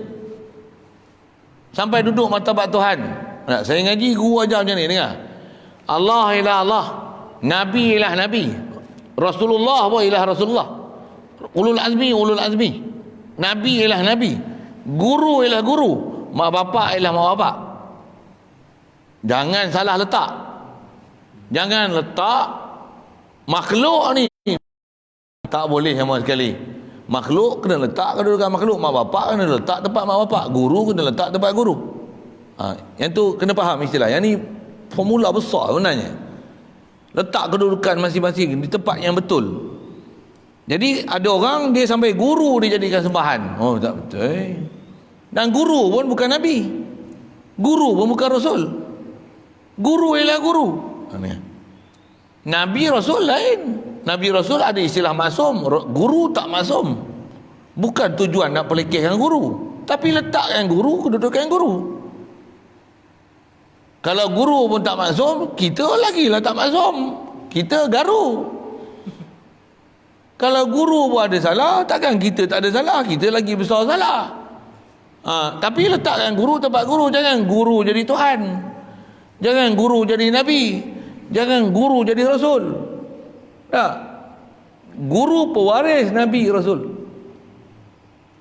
Sampai duduk martabat Tuhan. Saya ngaji guru ajar macam ni, dengar. Allah ilah Allah, Nabi ilah Nabi, Rasulullah pun ilah Rasulullah, ulul azmi, Nabi ilah Nabi, guru ilah guru, mak bapak ilah mak bapak. Jangan salah letak. Jangan letak makhluk ni, tak boleh sama sekali. Makhluk kena letak kedudukan makhluk. Mak bapak kena letak tempat mak bapak, guru kena letak tempat guru. Yang tu kena faham istilah. Yang ni formula besar sebenarnya. Letak kedudukan masing-masing di tempat yang betul. Jadi ada orang dia sampai guru dijadikan sembahan. Tak betul. Dan guru pun bukan Nabi. Guru pun bukan Rasul. Guru ialah guru. Nabi Rasul lain. Nabi Rasul ada istilah maksum. Guru tak maksum. Bukan tujuan nak pelekehkan guru, tapi letakkan guru kedudukan guru. Kalau guru pun tak maksum, kita lagilah tak maksum. Kita garu. Kalau guru pun ada salah, takkan kita tak ada salah. Kita lagi besar salah. Tapi letakkan guru tempat guru. Jangan guru jadi Tuhan. Jangan guru jadi Nabi. Jangan guru jadi Rasul. Tak. Guru pewaris Nabi Rasul.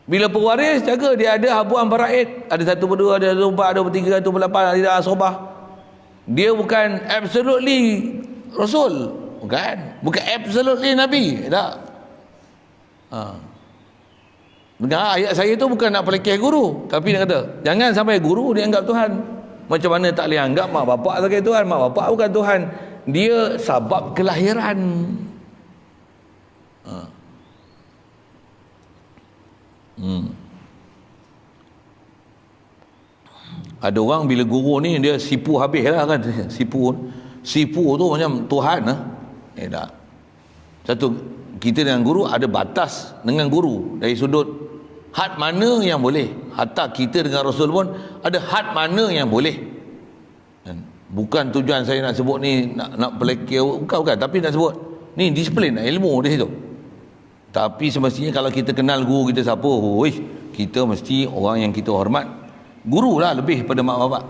Bila pewaris, jaga dia ada habuan faraid. Ada 1 per 2, ada 1 per 4, ada 1 per 3, 1 per 8, ada asobah. Dia bukan absolutely Rasul. Bukan absolutely Nabi. Tak. Dengar ayat saya tu bukan nak pelekeh guru, tapi dia kata jangan sampai guru dianggap Tuhan. Macam mana tak boleh anggap mak bapak sebagai Tuhan? Mak bapak bukan Tuhan. Dia sebab kelahiran. Ada orang bila guru ni dia sipu habis lah kan. Sipu tu macam Tuhan lah. Tak. Satu, kita dengan guru ada batas dengan guru. Dari sudut had mana yang boleh. Hatta kita dengan Rasul pun ada had mana yang boleh. Bukan tujuan saya nak sebut ni nak pelekeh, bukan, tapi nak sebut ni disiplin ilmu di situ. Tapi semestinya kalau kita kenal guru kita siapa, kita mesti orang yang kita hormat. Guru lah lebih pada mak bapak.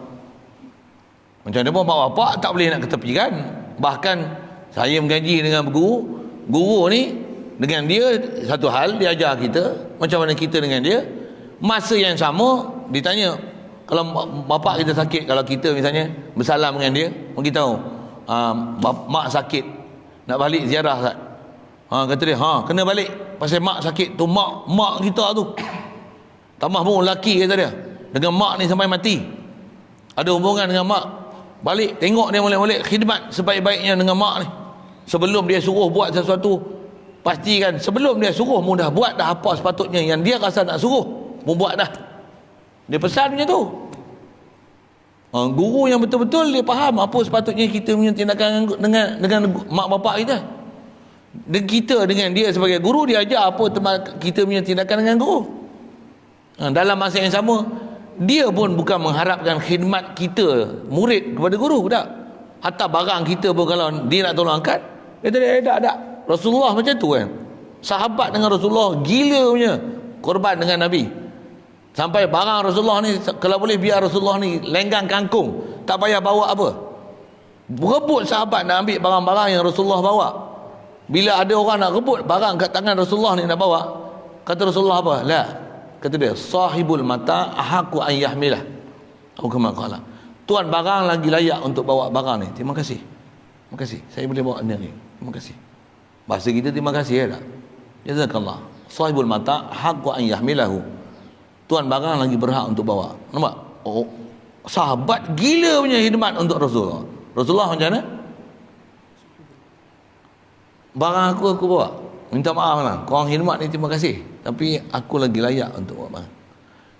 Macam mana pun mak bapak tak boleh nak ketepikan. Bahkan saya mengaji dengan guru ni, dengan dia satu hal dia ajar kita, macam mana kita dengan dia. Masa yang sama ditanya, kalau bapak kita sakit, kalau kita misalnya bersalam dengan dia, bagi tahu mak sakit, nak balik ziarah Ustaz. Kata dia, kena balik pasal mak sakit tu. Mak kita tu tambah pun lelaki, kata dia, dengan mak ni sampai mati, ada hubungan dengan mak. Balik tengok dia molek-molek, khidmat sebaik-baiknya dengan mak ni. Sebelum dia suruh buat sesuatu, pastikan sebelum dia suruh mu dah buat dah apa sepatutnya yang dia rasa nak suruh, mu buat dah. Dia pesan macam tu. Guru yang betul-betul dia faham apa sepatutnya kita punya tindakan dengan mak bapak kita. Dan kita dengan dia sebagai guru, dia ajar apa kita punya tindakan dengan guru. Dalam masa yang sama, dia pun bukan mengharapkan khidmat kita murid kepada guru, tak. Hatta barang kita pun kalau dia nak tolong angkat, dia tak. Rasulullah macam tu kan. Sahabat dengan Rasulullah gila punya korban dengan Nabi. Sampai barang Rasulullah ni, kalau boleh biar Rasulullah ni lenggang kangkung, tak payah bawa apa. Berebut sahabat nak ambil barang-barang yang Rasulullah bawa. Bila ada orang nak rebut barang kat tangan Rasulullah ni nak bawa, kata Rasulullah apa? La. Kata dia, sahibul mata ahaku an yahmilah. Atau kama qala. Tuan barang lagi layak untuk bawa barang ni. Terima kasih. Terima kasih. Saya boleh bawa ni. Terima kasih. Bahasa kita terima kasih ya tak? Jazakallah. Sahibul mata ahaku an yahmilahu. Tuan barang lagi berhak untuk bawa. Nampak? Oh, sahabat gila punya khidmat untuk Rasulullah. Rasulullah macam mana? Barang aku bawa. Minta maaf lah, korang khidmat ni terima kasih, tapi aku lagi layak untuk bawa barang.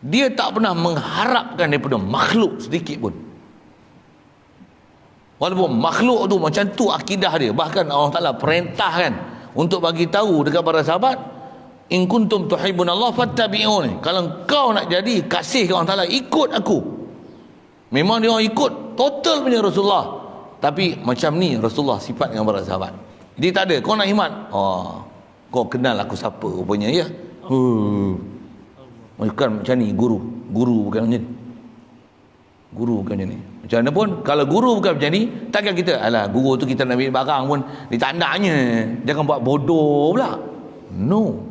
Dia tak pernah mengharapkan daripada makhluk sedikit pun. Walaupun makhluk tu macam tu akidah dia. Bahkan Allah Ta'ala perintahkan untuk bagi tahu dekat para sahabat, in kuntum tuhibbunallah fattabi'uni. Kalau kau nak jadi kasih ke Allah Ta'ala, ikut aku. Memang dia orang ikut total punya Rasulullah, tapi macam ni Rasulullah sifat dengan para sahabat. Dia tak ada, kau nak khidmat, kau kenal aku siapa rupanya ya. Bukan macam ni guru. Guru bukan macam ni. Guru bukan macam ni. Macam mana pun kalau guru bukan macam ni, takkan kita alah guru tu kita nak ambil barang pun ditandanya. Jangan buat bodoh pula. No.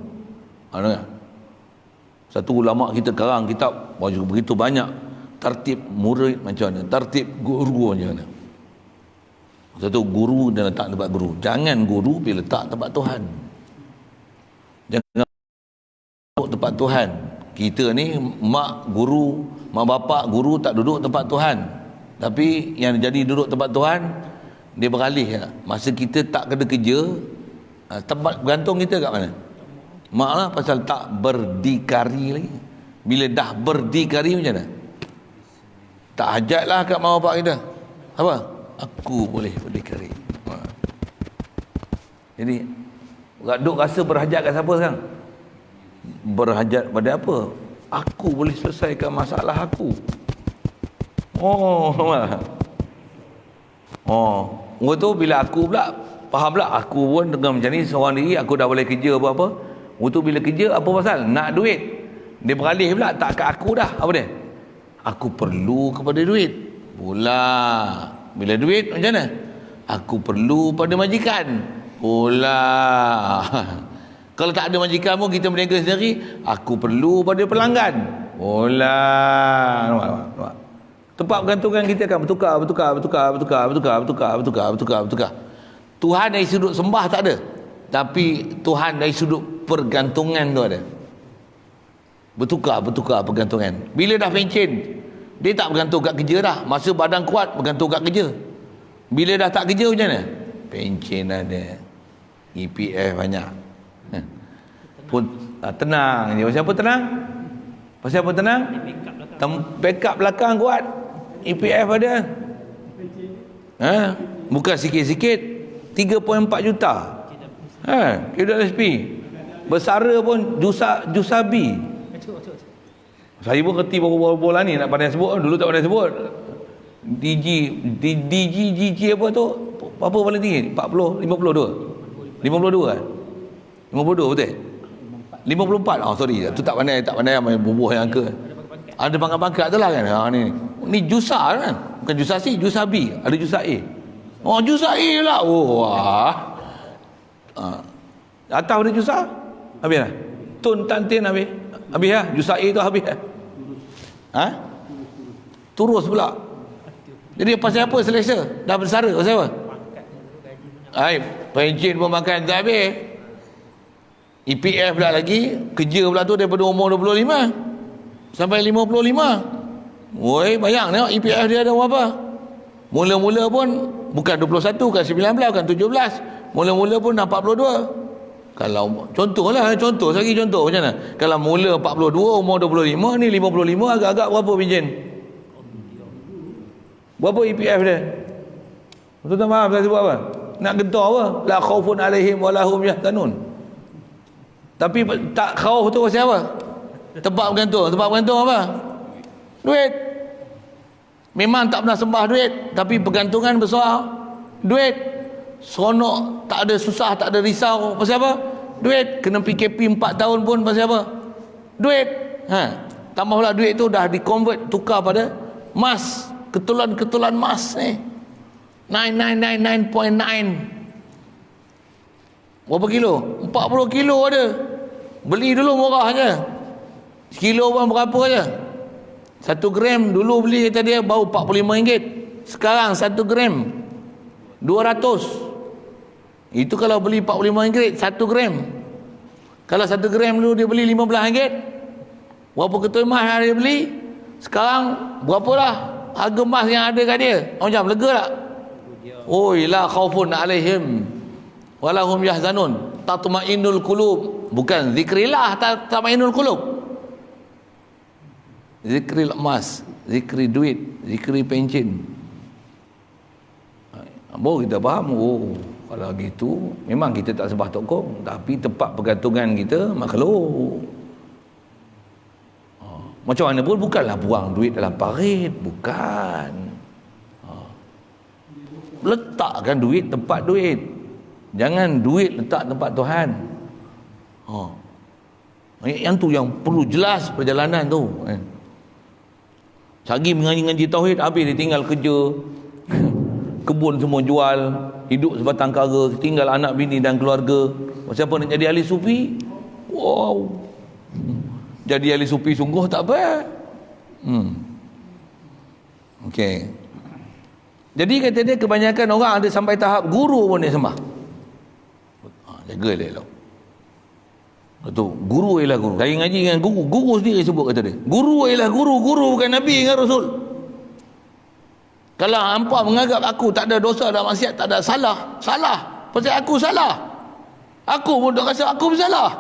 Satu ulama kita karang kitab begitu banyak tertib murid macam mana, tertib guru macam mana. Satu guru dan letak tempat guru. Jangan guru pergi letak tempat Tuhan. Jangan tempat Tuhan. Kita ni mak guru, mak bapak guru tak duduk tempat Tuhan. Tapi yang jadi duduk tempat Tuhan, dia beralih. Masa kita tak kena kerja, tempat bergantung kita kat mana? Mak lah, pasal tak berdikari lagi. Bila dah berdikari macam mana? Tak hajat lah kat mak bapak kita. Apa? Aku boleh berdikari. Jadi duk rasa berhajat kat siapa sekarang? Berhajat pada apa? Aku boleh selesaikan masalah aku. Orang tu bila aku pula faham pula, aku pun dengan macam ni seorang diri, aku dah boleh kerja apa-apa. Orang tu bila kerja apa pasal? Nak duit. Dia beralih pula tak kat aku dah. Apa dia? Aku perlu kepada duit. Pula bila duit macam mana? Aku perlu pada majikan. Pula kalau tak ada majikan pun kita berniaga sendiri, aku perlu pada pelanggan. Pula nampak. Tempat bergantungan kita akan bertukar. Tuhan dari sudut sembah tak ada, tapi Tuhan dari sudut pergantungan tu ada. Bertukar pergantungan. Bila dah pencen, dia tak bergantung kat kerja dah. Masa badan kuat bergantung kat kerja. Bila dah tak kerja macam mana? Pencen ada, EPF banyak. Pun tenang je. Pasal apa tenang? Pasal apa tenang? Backup belakang kuat. EPF ada. Bukan sikit-sikit. 3.4 juta. KWSP. Bersara pun Jusabi. Saya pun kerti beberapa bulan ni nak pandai sebut. Dulu tak pandai sebut. DG apa tu? Apa paling tinggi? 40, 52 kan? 52 betul? 54. Sorry, tu tak pandai main bubuh yang ke. Ada pangkat-pangkat tu lah kan. Ni Jusa kan? Bukan Jusasi, Jusabi. Ada Jusa A. Jusa A lah. Atas ada Jusa? Habis lah. Tun Tantin habis. Habis lah. Jusa A tu habis lah. Turus pula. Jadi pasal apa selesa? Dah bersara pasal apa? Pencen pun makan tak habis. EPF pula lagi. Kerja pula tu daripada umur 25 sampai 55. Bayang tengok EPF dia ada berapa. Mula-mula pun bukan 21, bukan 19, bukan 17. Mula-mula pun dah 42. Kalau contoh lagi contoh macam mana? Kalau mula 42, umur 25, ni 55, agak-agak berapa pinjen? Berapa EPF dia? Betul tak faham saya sebut apa? Nak gentar apa? La khaufun alaihim wa lahum yahzanun. Tapi tak khauf tu pasal apa? Tempat bergantung apa? Duit. Memang tak pernah sembah duit, tapi pergantungan besar duit. Seronok, tak ada susah, tak ada risau. Pasal apa? Duit. Kena PKP 4 tahun pun pasal apa? Duit. Tambah pula duit tu dah di-convert, tukar pada emas. Ketulan emas ni 99.9. Berapa kilo? 40 kilo ada. Beli dulu murah je. Sekilo pun berapa je? 1 gram dulu beli kata dia baru RM45. Sekarang 1 gram 200. Itu kalau beli RM45 1 gram. Kalau 1 gram dulu dia beli RM15. Berapa ketui emas yang dia beli? Sekarang berapa lah harga emas yang ada kat dia? Macam lega tak? Oi la khaufun alaihim walahum yahzanun tatma'innul qulub. Bukan zikrillah tatma'innul qulub. Zikri emas, zikri duit, zikri pencen. Baru kita faham, kalau gitu memang kita tak sembah tokong, tapi tempat pergantungan kita makhluk. Macam mana pun bukanlah buang duit dalam parit, bukan. Letakkan duit tempat duit. Jangan duit letak tempat Tuhan. Yang tu yang perlu jelas perjalanan tu. Sagi mengaji-ngaji tauhid, habis dia tinggal kerja. Kebun semua jual, hidup sebatang kara, tinggal anak bini dan keluarga. Siapa nak jadi ahli sufi? Wow. Jadi ahli sufi sungguh tak apa. Okey. Jadi kata dia kebanyakan orang ada sampai tahap guru pun dia sembah. Jaga dia elok. Betul. Guru ialah guru. Saya ngaji dengan guru. Guru sendiri sebut kata dia. Guru ialah guru. Guru bukan Nabi dengan Rasul. Kalau hampa menganggap aku tak ada dosa dan maksiat, tak ada salah. Salah. Pasal aku salah. Aku pun tak rasa aku bersalah.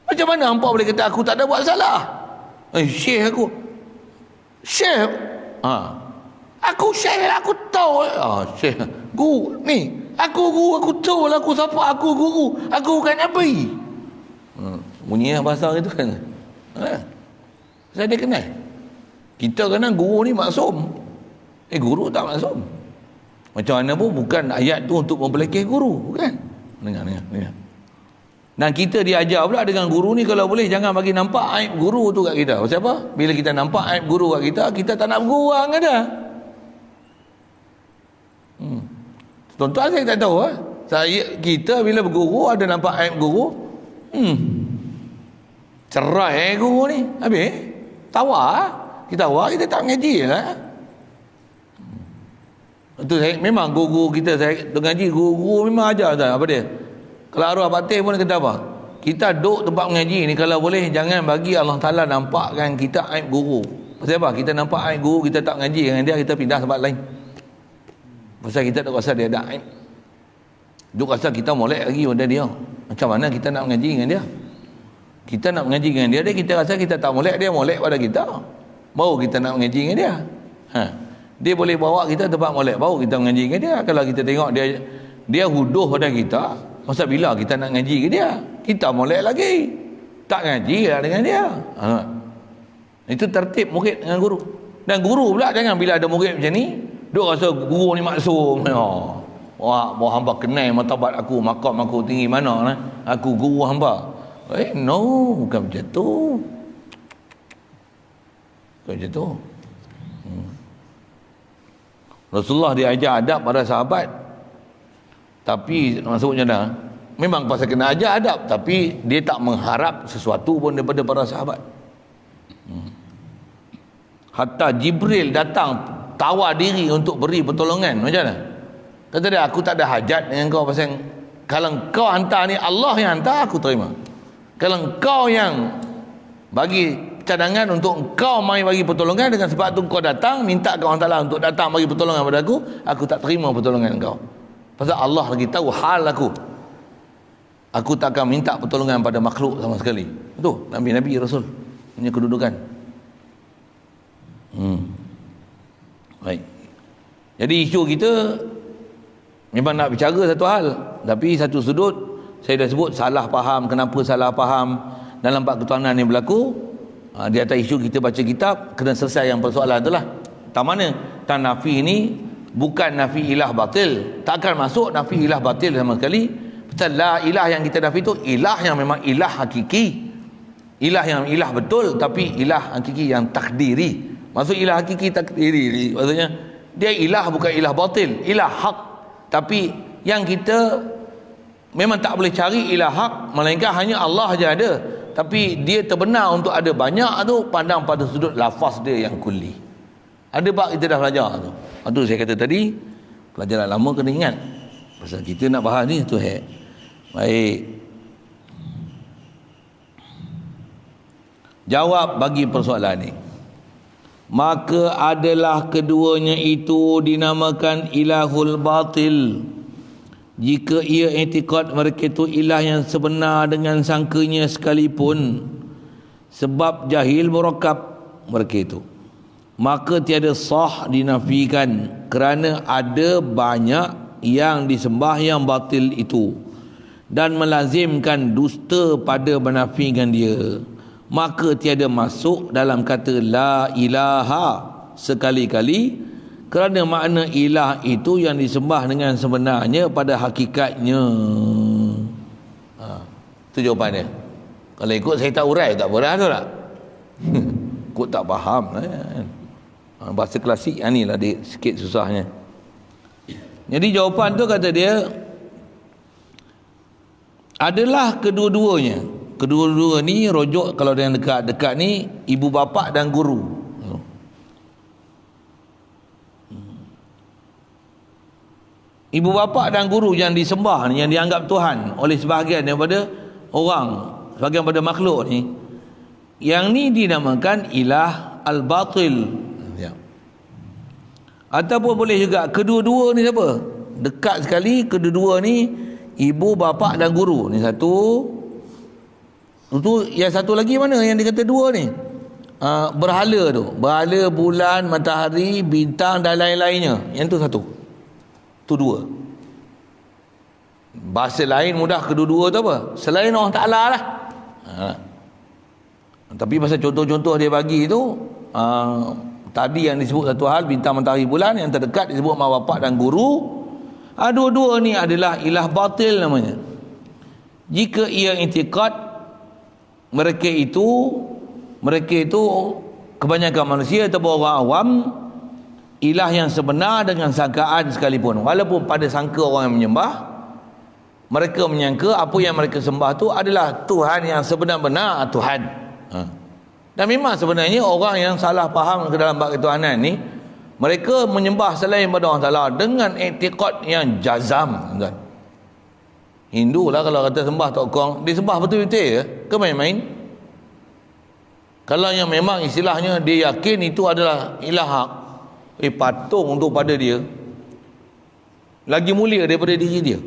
Macam mana hampa boleh kata aku tak ada buat salah? Syekh aku. Syekh. Aku syekh, aku tahu. Syekh. Guru. Ni. Aku guru, aku tahu lah aku siapa, aku guru. Aku bukan Nabi. Bunyi bahasa itu kan. Saya dia kenal. Kita kena guru ni maksum. Guru tak maksum. Macam mana pun bukan ayat tu untuk membelekeh guru. Bukan. Dengar. Dan kita diajar pula dengan guru ni, kalau boleh jangan bagi nampak aib guru tu kat kita. Pasal apa? Bila kita nampak aib guru kat kita, kita tak nak berguru orang ada. Tuan-tuan saya tak tahu kita bila berguru ada nampak aib guru, cerai guru ni, habis tawar kita tak mengaji lah. Itu saya memang guru kita, saya mengaji guru memang ajar tak apa dia. Kalau arwah batin pun kata apa? Kita duduk tempat mengaji ni kalau boleh jangan bagi Allah Taala nampakkan kita aib guru. Pasal apa? Kita nampak aib guru, kita tak mengaji dengan dia, kita pindah tempat lain. Pasal kita tak rasa dia ada aib. Duk rasa kita molek lagi pada dia. Macam mana kita nak mengaji dengan dia? Kita nak mengaji dengan dia, kita rasa kita tak molek, dia molek pada kita. Baru kita nak mengaji dengan dia. Dia boleh bawa kita tempat molek, baru kita mengaji dengan dia. Kalau kita tengok dia huduh pada kita, masa bila kita nak mengaji dengan dia? Kita molek lagi. Tak mengaji lah dengan dia. Itu tertib murid dengan guru. Dan guru pula jangan bila ada murid macam ni, duk rasa guru ni maksum. Wah, hamba kenal martabat aku, maqam aku tinggi mana lah. Aku guru hamba. No, bukan macam tu. Bukan macam tu. Rasulullah dia ajar adab pada sahabat. Tapi maksudnya dah, memang pasal kena ajar adab, tapi dia tak mengharap sesuatu pun daripada para sahabat. Hatta Jibril datang tawar diri untuk beri pertolongan. Macam mana? Kata dia, aku tak ada hajat dengan kau pasal kalau kau hantar ni, Allah yang hantar, aku terima. Kalau kau yang bagi cadangan untuk kau mai bagi pertolongan, dengan sebab tu kau datang minta kau Allah Taala untuk datang bagi pertolongan pada aku tak terima pertolongan kau. Pasal Allah lagi tahu hal aku. Aku tak akan minta pertolongan pada makhluk sama sekali. Itu Nabi-Nabi Rasul punya kedudukan. Baik. Jadi isu kita memang nak bicara satu hal, tapi satu sudut saya dah sebut salah faham. Kenapa salah faham dalam bab ketuhanan yang berlaku? Di atas isu kita baca kitab, kena selesai yang persoalan itulah. Tak mana tak nafi ini bukan nafi ilah batil, tak akan masuk nafi ilah batil sama sekali. Pasal la ilah yang kita nafi itu ilah yang memang ilah hakiki, ilah yang ilah betul, tapi ilah hakiki yang takdiri. Maksud ilah hakiki takdiri maksudnya dia ilah bukan ilah batil, ilah hak. Tapi yang kita memang tak boleh cari ilah hak, melainkan hanya Allah saja ada. Tapi dia terbenar untuk ada banyak tu, pandang pada sudut lafaz dia yang kulli. Ada bab kita dah belajar tu. Itu saya kata tadi, pelajaran lama kena ingat. Pasal kita nak bahas ni tu baik. Jawab bagi persoalan ni. Maka adalah keduanya itu dinamakan ilahul batil jika ia i'tikad mereka itu ilah yang sebenar dengan sangkanya sekalipun, sebab jahil murakkab mereka itu. Maka tiada sah dinafikan, kerana ada banyak yang disembah yang batil itu dan melazimkan dusta pada menafikan dia. Maka tiada masuk dalam kata la ilaha sekali-kali, kerana makna ilah itu yang disembah dengan sebenarnya pada hakikatnya. Itu jawapannya. Kalau ikut saya tak urai tak boleh tu tak? Ikut tak faham bahasa klasik ni lah dia sikit susahnya. Jadi jawapan tu kata dia adalah kedua-duanya. Kedua-dua ni rujuk kalau yang dekat-dekat ni ibu bapa dan guru. Ibu bapa dan guru yang disembah ni, yang dianggap Tuhan oleh sebahagian daripada orang, sebahagian daripada makhluk ni, yang ni dinamakan ilah al-batil. Ya. Ataupun boleh juga kedua-dua ni siapa? Dekat sekali kedua-dua ni ibu bapa dan guru. Ni satu. Itu yang satu lagi mana yang dikata dua ni? Berhala tu. Berhala, bulan, matahari, bintang dan lain-lainnya. Yang tu satu. Tu dua. Bahasa lain mudah kedua-dua tu apa? Selain Allah Ta'ala lah. Tapi pasal contoh-contoh dia bagi tu, tadi yang disebut satu hal, bintang, matahari, bulan, yang terdekat disebut mak bapak dan guru. Dua-dua ni adalah ilah batil namanya. Jika ia i'tikad mereka itu kebanyakan manusia atau orang awam ilah yang sebenar dengan sangkaan sekalipun, walaupun pada sangka orang yang menyembah, mereka menyangka apa yang mereka sembah tu adalah Tuhan yang sebenar-benar Tuhan. Dan memang sebenarnya orang yang salah faham ke dalam bab ketuhanan ni, mereka menyembah selain pada Allah Ta'ala dengan i'tikad yang jazam. Hindu lah kalau kata sembah tokong, dia sembah betul-betul ke main-main? Kalau yang memang istilahnya dia yakin itu adalah ilah hak, patung untuk pada dia lagi mulia daripada diri dia.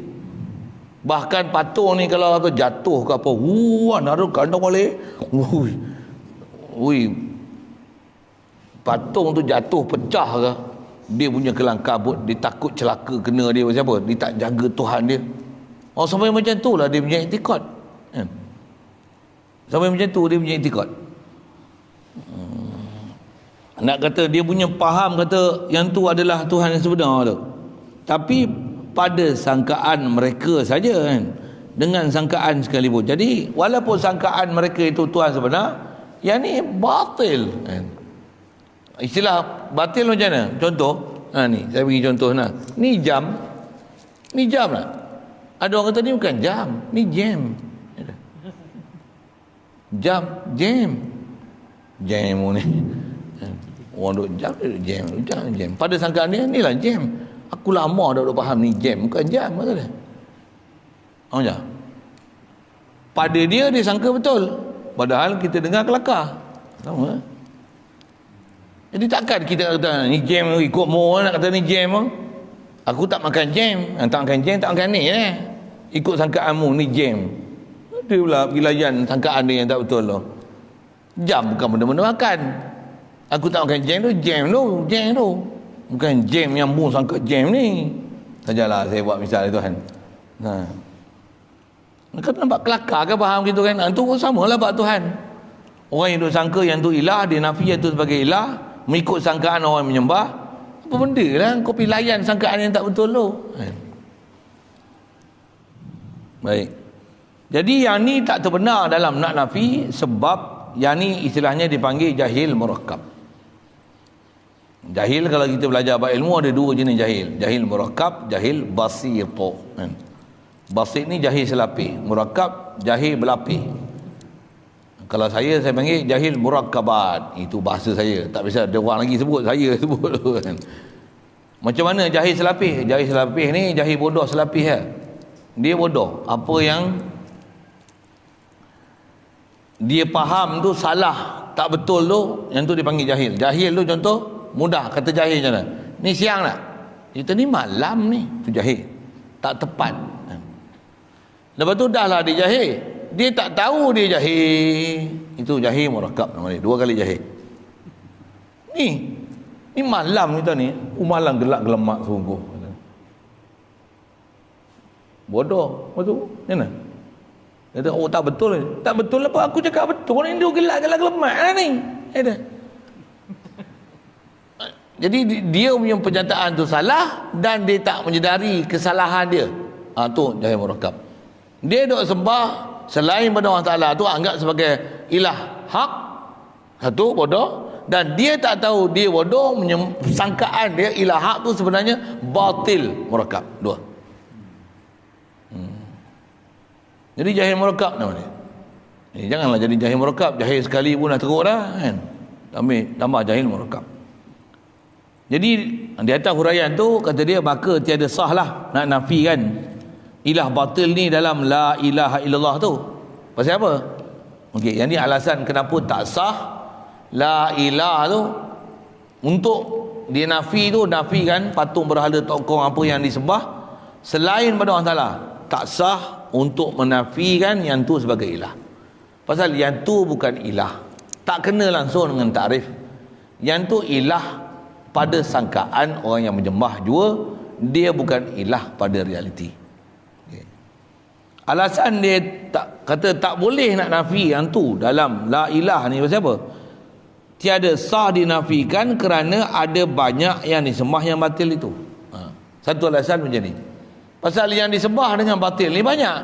Bahkan patung ni kalau apa jatuh ke apa, naruh kandang balik, patung tu jatuh pecah ke, dia punya kelang kabut, dia takut celaka kena dia siapa, dia tak jaga Tuhan dia. Sampai macam tu lah dia punya i'tikad. Sampai macam tu dia punya i'tikad. Nak kata dia punya faham kata yang tu adalah Tuhan yang sebenar tu, tapi pada sangkaan mereka saja kan, dengan sangkaan sekalipun. Jadi walaupun sangkaan mereka itu Tuhan sebenar, yang ni batil kan. Istilah batil macam mana? Contoh ni saya bagi contoh nah. Ni jam lah. Ada orang kata ni bukan jam, ni jam. Jam ni. Orang duk jam. Pada sangkaan dia ni lah jam. Aku lama dah duk faham ni jam, bukan jam kata dia. Macam pada dia sangka betul, padahal kita dengar kelakar. Sama. Jadi takkan kita kata ni jam, ikut mu nak kata ni jam. Aku tak makan jam. Tak makan jam, tak makan ni ikut sangkaanmu ni jam. Dia pula bilayan sangkaan dia yang tak betul tu. Jam bukan benda-benda makan. Aku tak makan jam tu, jam tu. Bukan jam yang mu sangka jam ni. Sajalah saya buat misal tu kan. Kau nampak kelakar ke faham gitu kan? Itu sama lah bab Tuhan. Orang yang duk sangka yang tu ilah, dia nafi yang tu sebagai ilah, mengikut sangkaan orang yang menyembah. Apa benda lah kau pergi layan sangkaan yang tak betul tu. Baik. Jadi yang ni tak terbenar dalam nak nafi, sebab yang ni istilahnya dipanggil jahil murakkab. Jahil kalau kita belajar bab ilmu ada dua jenis jahil. Jahil murakkab, jahil basit. Basit ni jahil selapis, murakkab jahil berlapis. Kalau saya panggil jahil murakkabat. Itu bahasa saya. Tak bisa ada orang lagi sebut, saya sebut kan. Macam mana jahil selapis? Jahil selapis ni jahil bodoh selapis ya. Dia bodoh. Apa yang dia faham tu salah, tak betul tu, yang tu dipanggil jahil. Jahil tu contoh mudah kata jahil macam mana? Ni siang tak? Kita ni malam ni. Tu jahil. Tak tepat. Lepas tu dah lah dia jahil. Dia tak tahu dia jahil. Itu jahil murakkab nama dia. Dua kali jahil. Ni malam kita ni. Malam gelap gelemak sungguh. Bodoh. Lepas tu, mana? Dia kata, oh tak betul ni. Tak betul apa? Aku cakap betul ni. Dia gelap gelemak lah ni. Jadi dia punya penyataan tu salah dan dia tak menyedari kesalahan dia. Tu jahil murakkab. Dia duk sembah selain pada Allah Ta'ala tu anggap sebagai ilah hak. Satu bodoh. Dan dia tak tahu dia bodoh, sangkaan dia ilah hak tu sebenarnya batil murakkab. Dua. Jadi jahil murakkab nama dia. Janganlah jadi jahil murakkab. Jahil sekali pun dah teruk dah kan. Tambah jahil murakkab. Jadi di atas huraian tu kata dia maka tiada sah lah nak nafikan ilah batil ni dalam la ilaha illallah tu. Pasal apa? Okey, yang ni alasan kenapa tak sah la ilah tu. Untuk dia nafi tu, nafikan patung berhala tokoh apa yang disembah selain pada Allah Taala. Tak sah untuk menafikan yang tu sebagai ilah. Pasal yang tu bukan ilah. Tak kena langsung dengan takrif. Yang tu ilah pada sangkaan orang yang menyembah jua, dia bukan ilah pada realiti. Alasan dia kata tak boleh nak nafi yang tu dalam la ilah ni pasal apa? Tiada sah dinafikan kerana ada banyak yang disembah yang batil itu. Satu alasan macam ni. Pasal yang disembah dengan batil ni banyak.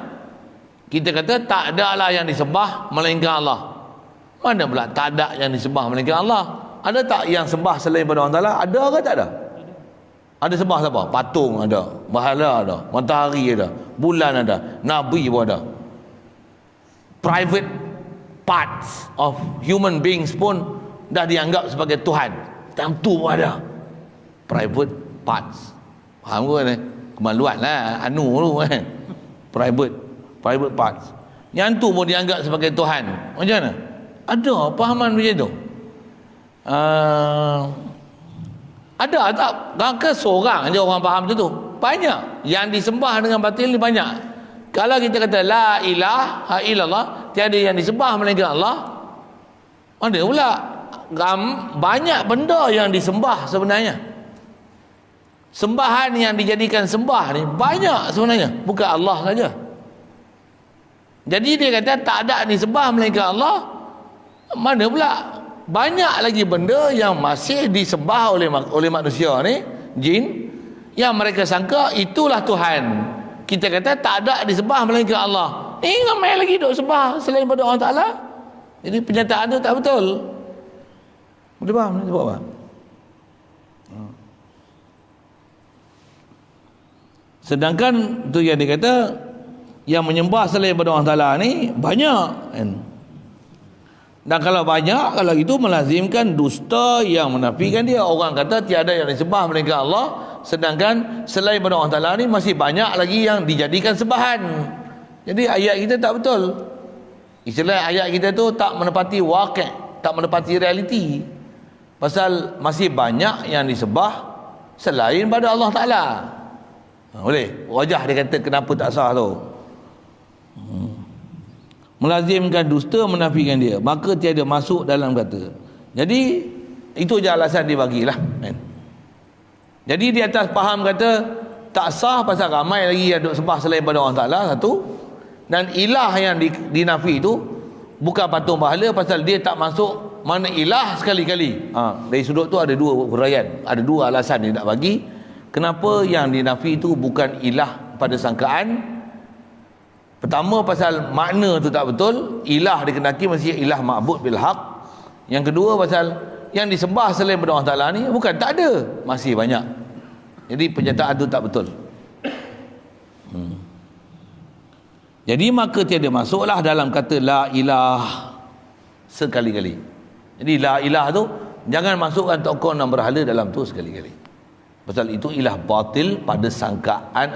Kita kata tak ada lah yang disembah melainkan Allah. Mana pula tak ada yang disembah melainkan Allah? Ada tak yang sembah selain pada Allah Ta'ala? Ada ke tak ada? Ada sembah siapa? Patung ada, berhala ada, matahari ada, bulan ada, Nabi pun ada. Private parts of human beings pun dah dianggap sebagai Tuhan. Tentu pun ada. Private parts. Faham ke ni? Kemaluan lah, anu tu kan. Private parts. Yang tu pun dianggap sebagai Tuhan. Macam mana? Ada pahaman macam tu. Ada tak? Ke seorang je orang faham macam tu? Banyak. Yang disembah dengan batil ni banyak. Kalau kita kata la ilaha illallah, tiada yang disembah melainkan Allah, ada pula banyak benda yang disembah sebenarnya. Sembahan yang dijadikan sembah ni banyak sebenarnya, bukan Allah saja. Jadi dia kata tak ada disembah melainkan Allah. Mana pula banyak lagi benda yang masih disembah oleh manusia ni, jin, yang mereka sangka itulah Tuhan. Kita kata tak ada disembah melainkan Allah. Ramai lagi duk sembah selain pada Allah Ta'ala. Jadi penyataan tu tak betul. Boleh faham ni sebab apa? Sedangkan tu yang dia kata yang menyembah selain pada Allah Ta'ala ni banyak kan? Dan kalau banyak, kalau itu melazimkan dusta yang menafikan dia. Orang kata tiada yang disembah melainkan Allah, sedangkan selain pada Allah Ta'ala ni masih banyak lagi yang dijadikan sembahan. Jadi ayat kita tak betul. Istilah ayat kita tu tak menepati waqi', tak menepati realiti. Pasal masih banyak yang disembah selain pada Allah Ta'ala. Boleh? Wajah dia kata kenapa tak sah tu. Melazimkan dusta, menafikan dia, maka tiada masuk dalam kata. Jadi itu je alasan dia bagilah, kan? Jadi di atas faham kata tak sah pasal ramai lagi yang duk sembah selain pada Allah Ta'ala, satu. Dan ilah yang dinafi itu bukan patung bahala, pasal dia tak masuk mana ilah sekali-kali. Dari sudut tu ada dua huraian, ada dua alasan dia nak bagi kenapa yang dinafi itu bukan ilah pada sangkaan. Pertama, pasal makna tu tak betul, ilah dikendaki mesti ilah ma'bud bil haq. Yang kedua, pasal yang disembah selain pada Allah Ta'ala ni bukan tak ada, masih banyak. Jadi penyataan tu tak betul. Jadi maka tiada masuklah dalam kata la ilah sekali-kali. Jadi la ilah tu jangan masukkan tokoh dan berhala dalam tu sekali-kali. Pasal itu ilah batil pada sangkaan.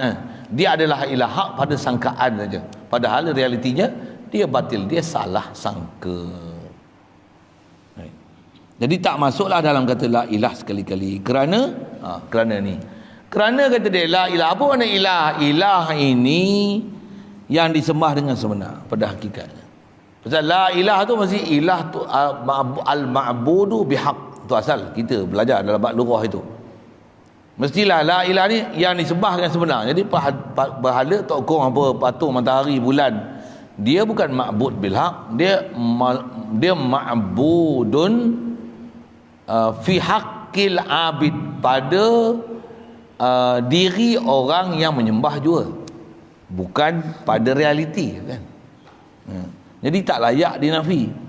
Dia adalah ilah hak pada sangkaan saja. Padahal realitinya dia batil, dia salah sangka. Jadi tak masuklah dalam kata la ilah sekali-kali. Kerana kata dia la ilah. Apa makna ilah? Ilah ini yang disembah dengan sebenar pada hakikatnya. Pasal la ilah tu mesti ilah tu al-ma'budu bihaq. Tu asal kita belajar dalam bab lughah itu. Mestilah la ilah ni yang disembah dengan sebenar. Jadi berhala, tokoh apa, patung, matahari, bulan, dia bukan ma'bud bil haq, dia ma'budun fi haqqil abid, pada diri orang yang menyembah jua, bukan pada realiti, kan? Jadi tak layak dinafi.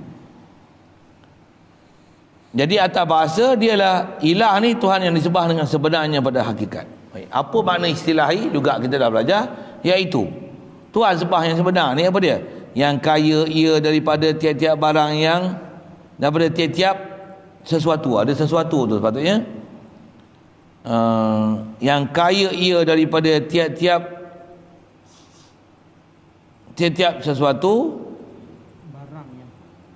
Jadi atas bahasa dialah ilah ni Tuhan yang disembah dengan sebenarnya pada hakikat. Baik. Apa makna istilahi juga kita dah belajar, iaitu Tuhan sembah yang sebenar ni apa dia? Yang kaya ia daripada tiap-tiap barang, yang daripada tiap-tiap sesuatu. Ada sesuatu tu sepatutnya. Yang kaya ia daripada tiap-tiap sesuatu, barang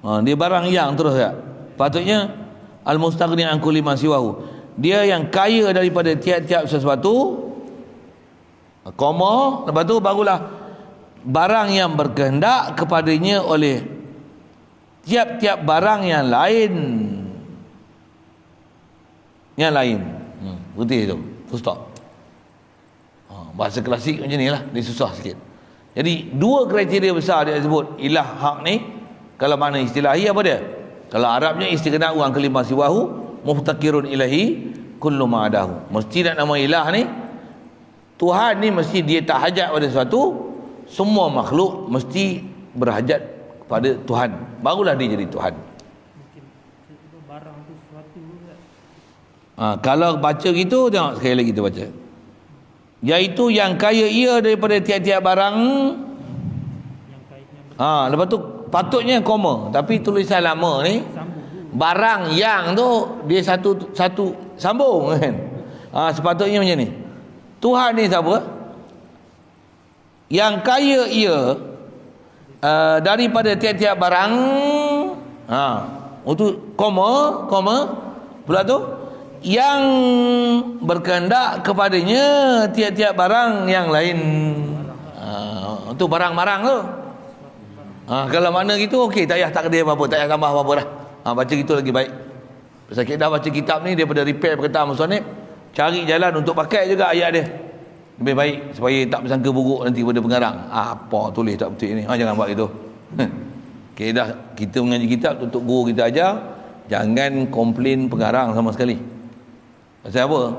yang dia barang yang terus ya. Patutnya al-mustaghni an kulli ma siwahu. Dia yang kaya daripada tiap-tiap sesuatu, koma, lepas tu barulah barang yang berkehendak kepadanya oleh tiap-tiap barang yang lain. Putih tu, full stop. Bahasa klasik macam ni lah, dia susah sikit. Jadi dua kriteria besar dia sebut ilah hak ni. Kalau makna istilahi apa dia? Kalau Arabnya istighna'u an kalimah siwahu muhtakirun ilahi kullu ma'adahu. Mesti nak nama ilah ni, Tuhan ni mesti dia tak hajat pada sesuatu, semua makhluk mesti berhajat pada Tuhan, barulah dia jadi Tuhan. Barang tu sesuatu. Kalau baca gitu, tengok sekali lagi kita baca. Iaitu yang kaya ia daripada tiap-tiap barang. Lepas tu patutnya koma, tapi tulisan lama ni barang yang tu dia satu sambung, kan? Sepatutnya macam ni. Tuhan ni siapa? Yang kaya ia daripada tiap-tiap barang. Itu koma pula tu yang berkehendak kepadanya tiap-tiap barang yang lain. Itu barang-barang tu. Kalau makna gitu okey, tak payah takdir apa-apa, tak payah tambah apa-apa dah. Baca gitu lagi baik. Pasal kita dah baca kitab ni daripada repair perkataan musannif, cari jalan untuk pakai juga ayat dia. Lebih baik supaya tak bersangka buruk nanti pada pengarang. Apa tulis tak betul ni? Jangan buat gitu. Dah kita mengaji kitab untuk guru kita ajar, jangan komplain pengarang sama sekali. Pasal apa?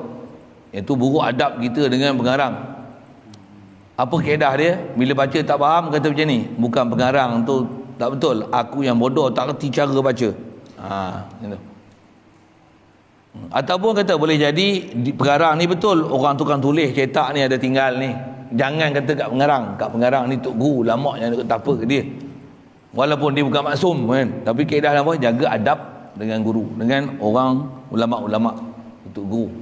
Itu buruk adab kita dengan pengarang. Apa kaedah dia? Bila baca tak faham kata macam ni, bukan pengarang tu tak betul, aku yang bodoh tak reti cara baca. Gitu. Ataupun kata boleh jadi pengarang ni betul, orang tukang tulis cetak ni ada tinggal ni. Jangan kata kat pengarang ni tok guru lama yang nak apa ke dia. Walaupun dia bukan maksum, kan, tapi kaedah apa? Jaga adab dengan guru, dengan orang ulama-ulama, untuk guru.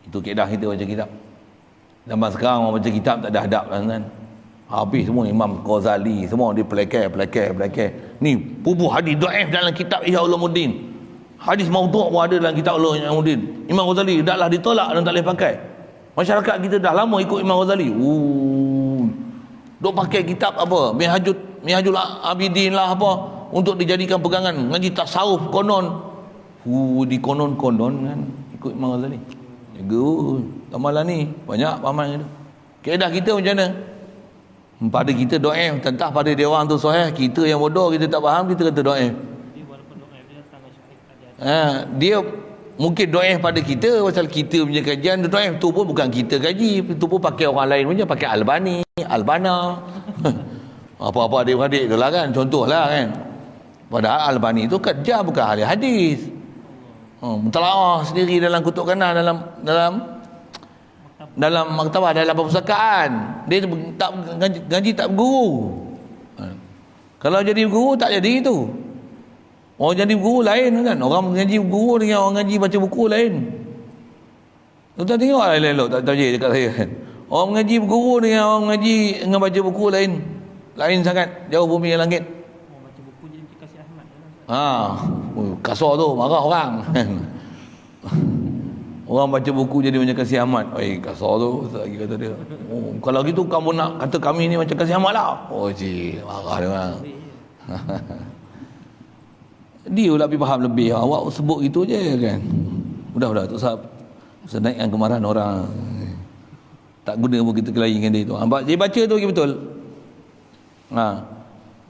Itu kaedah kita baca kitab. Zaman sekarang orang baca kitab tak ada adab kan. Habis semua Imam Ghazali semua dia pelakar. Ni pubuh hadis dhaif dalam kitab Ihya Ulumuddin. Hadis maudhu' pun ada dalam kitab Ulumuddin. Imam Ghazali taklah ditolak dan tak boleh pakai. Masyarakat kita dah lama ikut Imam Ghazali. Dok pakai kitab apa? Minhajul Abidin lah apa untuk dijadikan pegangan. Ngaji tasawuf konon. Dikonon-konon kan ikut Imam Ghazali. Jaga amalan ni banyak amalan tu. Kaedah kita macam mana? Pada kita doa, tentang pada dia orang tu sahih, kita yang bodoh, kita tak faham, kita kata doa. Dia mungkin doa pada kita pasal kita punya kajian doa tu pun bukan kita kaji, tu pun pakai orang lain punya, pakai Albani, Albana. Apa-apa adik-adik tu lah kan, contohlah kan. Padahal Albani tu kerja bukan ahli hadis. Mentelaah sendiri dalam kutub kanan, dalam maktabah, dalam perpustakaan. Dia tak ngaji tak berguru. Kalau jadi guru tak jadi itu. Orang jadi guru lain kan. Orang ngaji guru dengan orang ngaji baca buku lain. Tuan tengok lah elok tak tahu je dekat saya kan. Orang ngaji guru dengan orang ngaji dengan baca buku lain. Lain sangat, jauh bumi dan langit. Orang baca buku jadi kasih Ahmad. Kasar tu, marah orang. Orang baca buku jadi macam Kasih Ahmad. Kasar tu, lagi kata dia. Kalau gitu kamu nak kata kami ni macam Kasih Ahmad lah. Cik, marah dia orang. Dia lebih faham lebih. Awak sebut gitu je kan. Udah tak usah naikkan kemarahan orang. Tak guna pun kita kelahi dengan dia tu. Dia baca tu betul.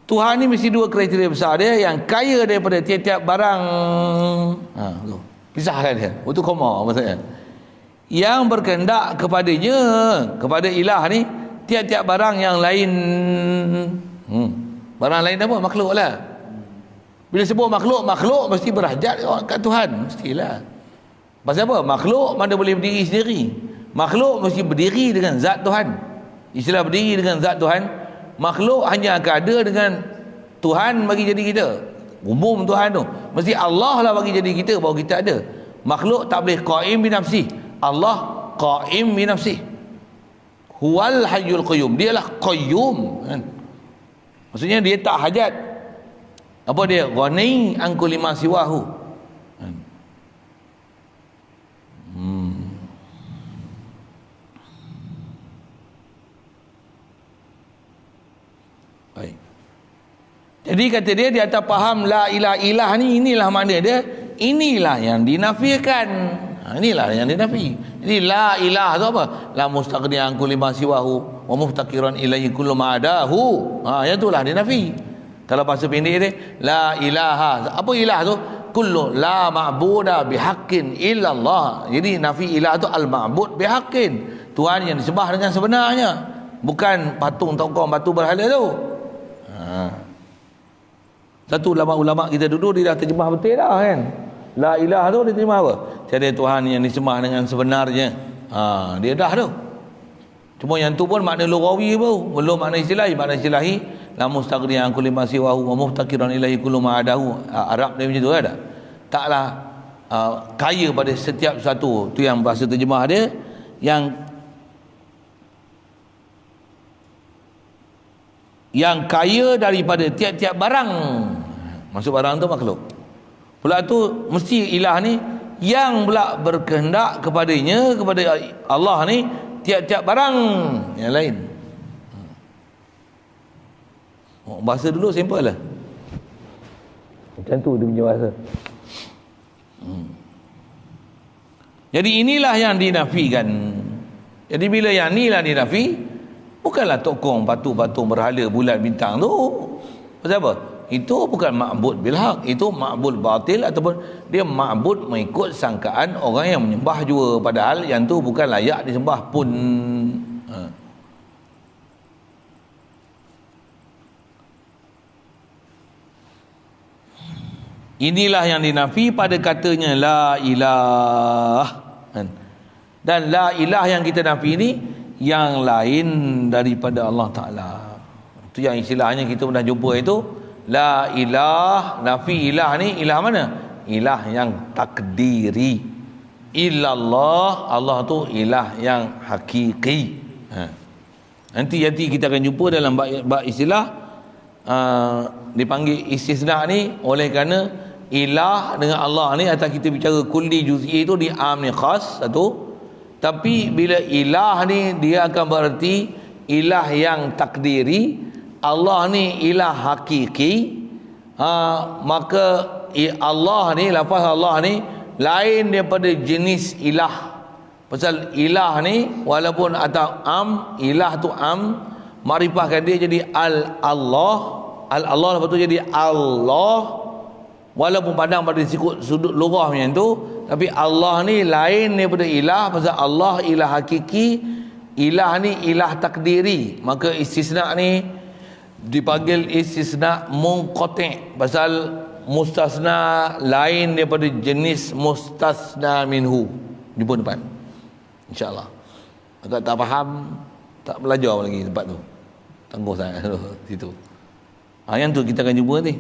Tuhan ni mesti dua kriteria besar dia, yang kaya daripada tiap-tiap barang. Tu. Pisahkan dia. Itu koma maksudnya. Yang berkehendak kepadanya, kepada ilah ni, tiap-tiap barang yang lain. Barang lain apa? Makhluk lah. Bila sebut makhluk mesti berhajat kat Tuhan. Mestilah. Pasal apa? Makhluk mana boleh berdiri sendiri. Makhluk mesti berdiri dengan zat Tuhan. Istilah berdiri dengan zat Tuhan, makhluk hanya akan ada dengan Tuhan bagi jadi kita. Umum Tuhan tu mesti Allah lah bagi jadi kita, baru kita ada. Makhluk tak boleh qaim bi nafsi. Allah qaim bi nafsi. Huwal hayyul qayyum. Dialah qayyum kan? Maksudnya dia tak hajat. Apa dia? Ghani an kulli ma siwahu. Baik. Jadi kata dia atas faham la ilaha ilah ni, inilah makna dia, inilah yang dinafikan. Inilah yang dinafi. Jadi la ilah tu apa? La mustaghni an kulli ma siwahu wa muftaqiran ilaihi kullu ma adahu. Yang itulah dinafi. Kalau bahasa pendek dia la ilaha. Apa ilah tu? Kullu la ma'buda bihaqqin illallah. Jadi nafi ilah tu al ma'bud bihaqqin. Tuhan yang disembah dengan sebenarnya, bukan patung tokong batu berhala tu. Satu ulama kita dulu dia dah terjemah betul dah kan. La ilah tu dia terjemah apa? Tiada Tuhan yang disembah dengan sebenarnya. Dia dah tu. Cuma yang tu pun makna lughawi pun, belum makna istilahi. Makna istilahi la mustaghni an kulli ma siwahu wa muftaqiran ilaihi kullu ma adahu. Arab dia macam tu ada. Taklah kaya pada setiap satu. Tu yang bahasa terjemah dia, yang kaya daripada tiap-tiap barang. Maksud barang tu makhluk. Pula tu mesti ilah ni yang pula berkehendak kepadanya, kepada Allah ni, tiap-tiap barang yang lain. Bahasa dulu simple lah. Macam tu dia punya bahasa. Jadi inilah yang dinafikan. Jadi bila yang ni lah dinafi, bukanlah tokong patung-patung berhala bulan bintang tu. Pasal apa? Itu bukan ma'bud bil haq, itu ma'bud batil, ataupun dia ma'bud mengikut sangkaan orang yang menyembah juga, padahal yang tu bukan layak disembah pun. Inilah yang dinafi pada katanya la ilah. Dan la ilah yang kita nafi ni yang lain daripada Allah Ta'ala. Itu yang istilahnya kita pernah jumpa itu. La ilah, nafi ilah ni, ilah mana? Ilah yang takdiri. Illallah, Allah tu ilah yang hakiki. Nanti kita akan jumpa dalam bab istilah dipanggil istisna ni oleh kerana ilah dengan Allah ni, atas kita bicara kulli juz'i itu di am ni khas satu. Tapi bila ilah ni dia akan berarti ilah yang takdiri, Allah ni ilah hakiki. Maka Allah ni, lafaz Allah ni lain daripada jenis ilah. Pasal ilah ni walaupun atau ilah tu makrifahkan dia jadi Allah, lepas tu jadi Allah. Walaupun pandang pada sudut lughah macam tu, tapi Allah ni lain daripada ilah. Pasal Allah ilah hakiki, ilah ni ilah takdiri. Maka istisna ni dipanggil istisna munqati', pasal mustasna lain daripada jenis mustasna minhu. Di pun depan InsyaAllah. Agak tak faham, tak belajar lagi tempat tu, tangguh sangat situ. Yang tu kita akan jumpa nanti.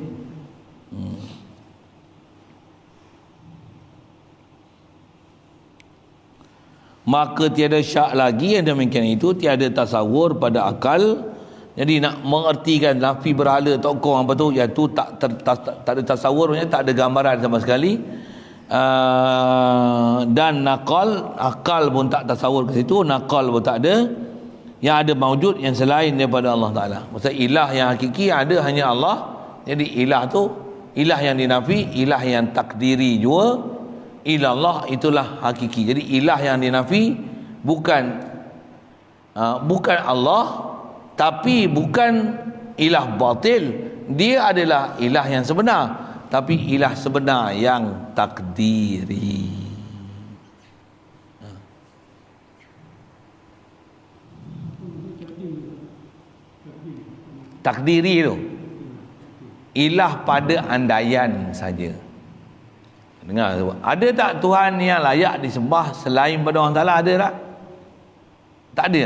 Maka tiada syak lagi yang demikian itu, tiada tasawur pada akal. Jadi nak mengertikan nafi berhala tokong apa tu, iaitu tak ada tasawur, maksudnya tak ada gambaran sama sekali. Dan akal pun tak tasawur ke situ, nakal pun tak ada. Yang ada maujud yang selain daripada Allah Ta'ala. Maksud ilah yang hakiki ada hanya Allah. Jadi ilah tu, ilah yang dinafi, ilah yang takdiri juga. Ilah Allah itulah hakiki. Jadi ilah yang dinafi bukan Allah, tapi bukan ilah batil. Dia adalah ilah yang sebenar, tapi ilah sebenar yang takdiri. Takdiri tu ilah pada andaian saja. Dengar, ada tak Tuhan yang layak disembah selain pada Allah Ta'ala? Ada tak? Tak ada.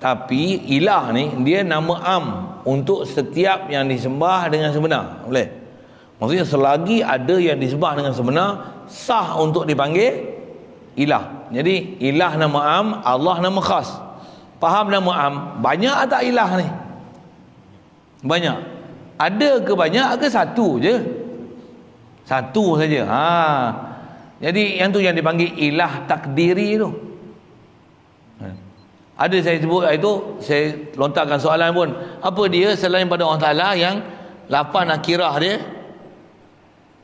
Tapi ilah ni dia nama untuk setiap yang disembah dengan sebenar. Boleh? Maksudnya selagi ada yang disembah dengan sebenar, sah untuk dipanggil ilah. Jadi ilah nama Allah nama khas. Faham nama banyak tak ilah ni? Banyak. Ada ke banyak ke satu je? Satu saja. Jadi yang tu yang dipanggil ilah takdiri tu. Ada saya sebut itu, saya lontarkan soalan pun. Apa dia selain pada Allah Ta'ala yang lapan akirah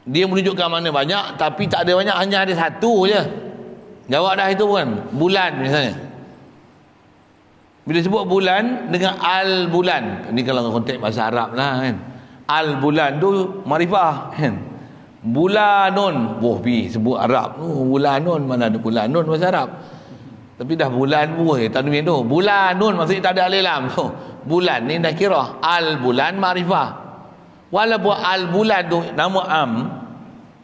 dia menunjukkan mana banyak, tapi tak ada banyak, hanya ada satu je. Jawab dah itu kan. Bulan misalnya. Bila sebut bulan dengan al-bulan, ini kalau konteks bahasa Arab lah kan. Al-bulan tu marifah kan. Bulanun, sebut Arab tu bulanun, mana ada bulanun bahasa Arab. Tapi dah bulan tanwin tu. Bulanun maksudnya tak ada alif lam tu. Bulan ni dah kira al-bulan marifah. Walaupun al-bulan tu nama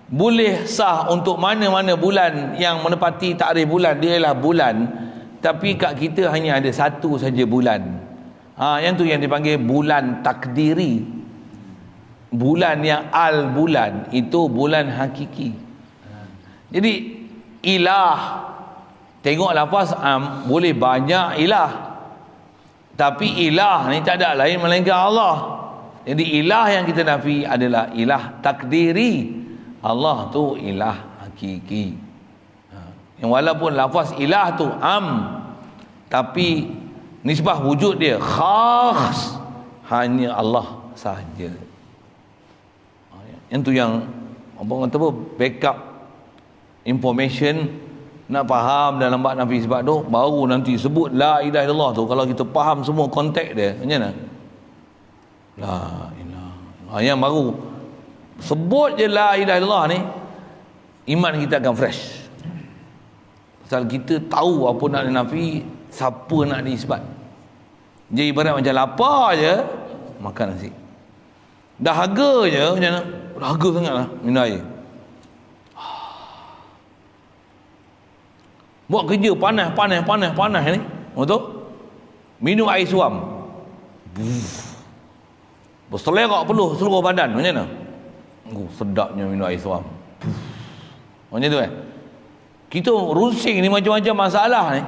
boleh sah untuk mana-mana bulan yang menepati takrif bulan, dia ialah bulan. Tapi kat kita hanya ada satu saja bulan. Yang tu yang dipanggil bulan takdiri. Bulan yang al-bulan itu bulan hakiki. Jadi ilah, tengok lafaz boleh banyak ilah, tapi ilah ni tak ada lain melainkan Allah. Jadi ilah yang kita nafi adalah ilah takdiri. Allah tu ilah hakiki. Yang walaupun lafaz ilah tu tapi nisbah wujud dia khas hanya Allah sahaja. Yang tu yang apa kata backup information. Nak faham dalam bab nafi sifat tu, baru nanti sebut la ilaha illallah tu. Kalau kita faham semua konteks dia, macam mana? La ilaha. Yang baru sebut je la ilaha illallah ni, iman kita akan fresh. Pasal kita tahu apa nak nafi, siapa nak diisbat. Jadi ibarat macam lapar je makan nasi. Dahaga je macam mana? Dahaga sangatlah minum air. Buat kerja panas ni, betul? Minum air suam. Berselerak penuh seluruh badan, macam mana? Sedapnya minum air suam. Macam tu kan? Kita rusing ni macam-macam masalah ni.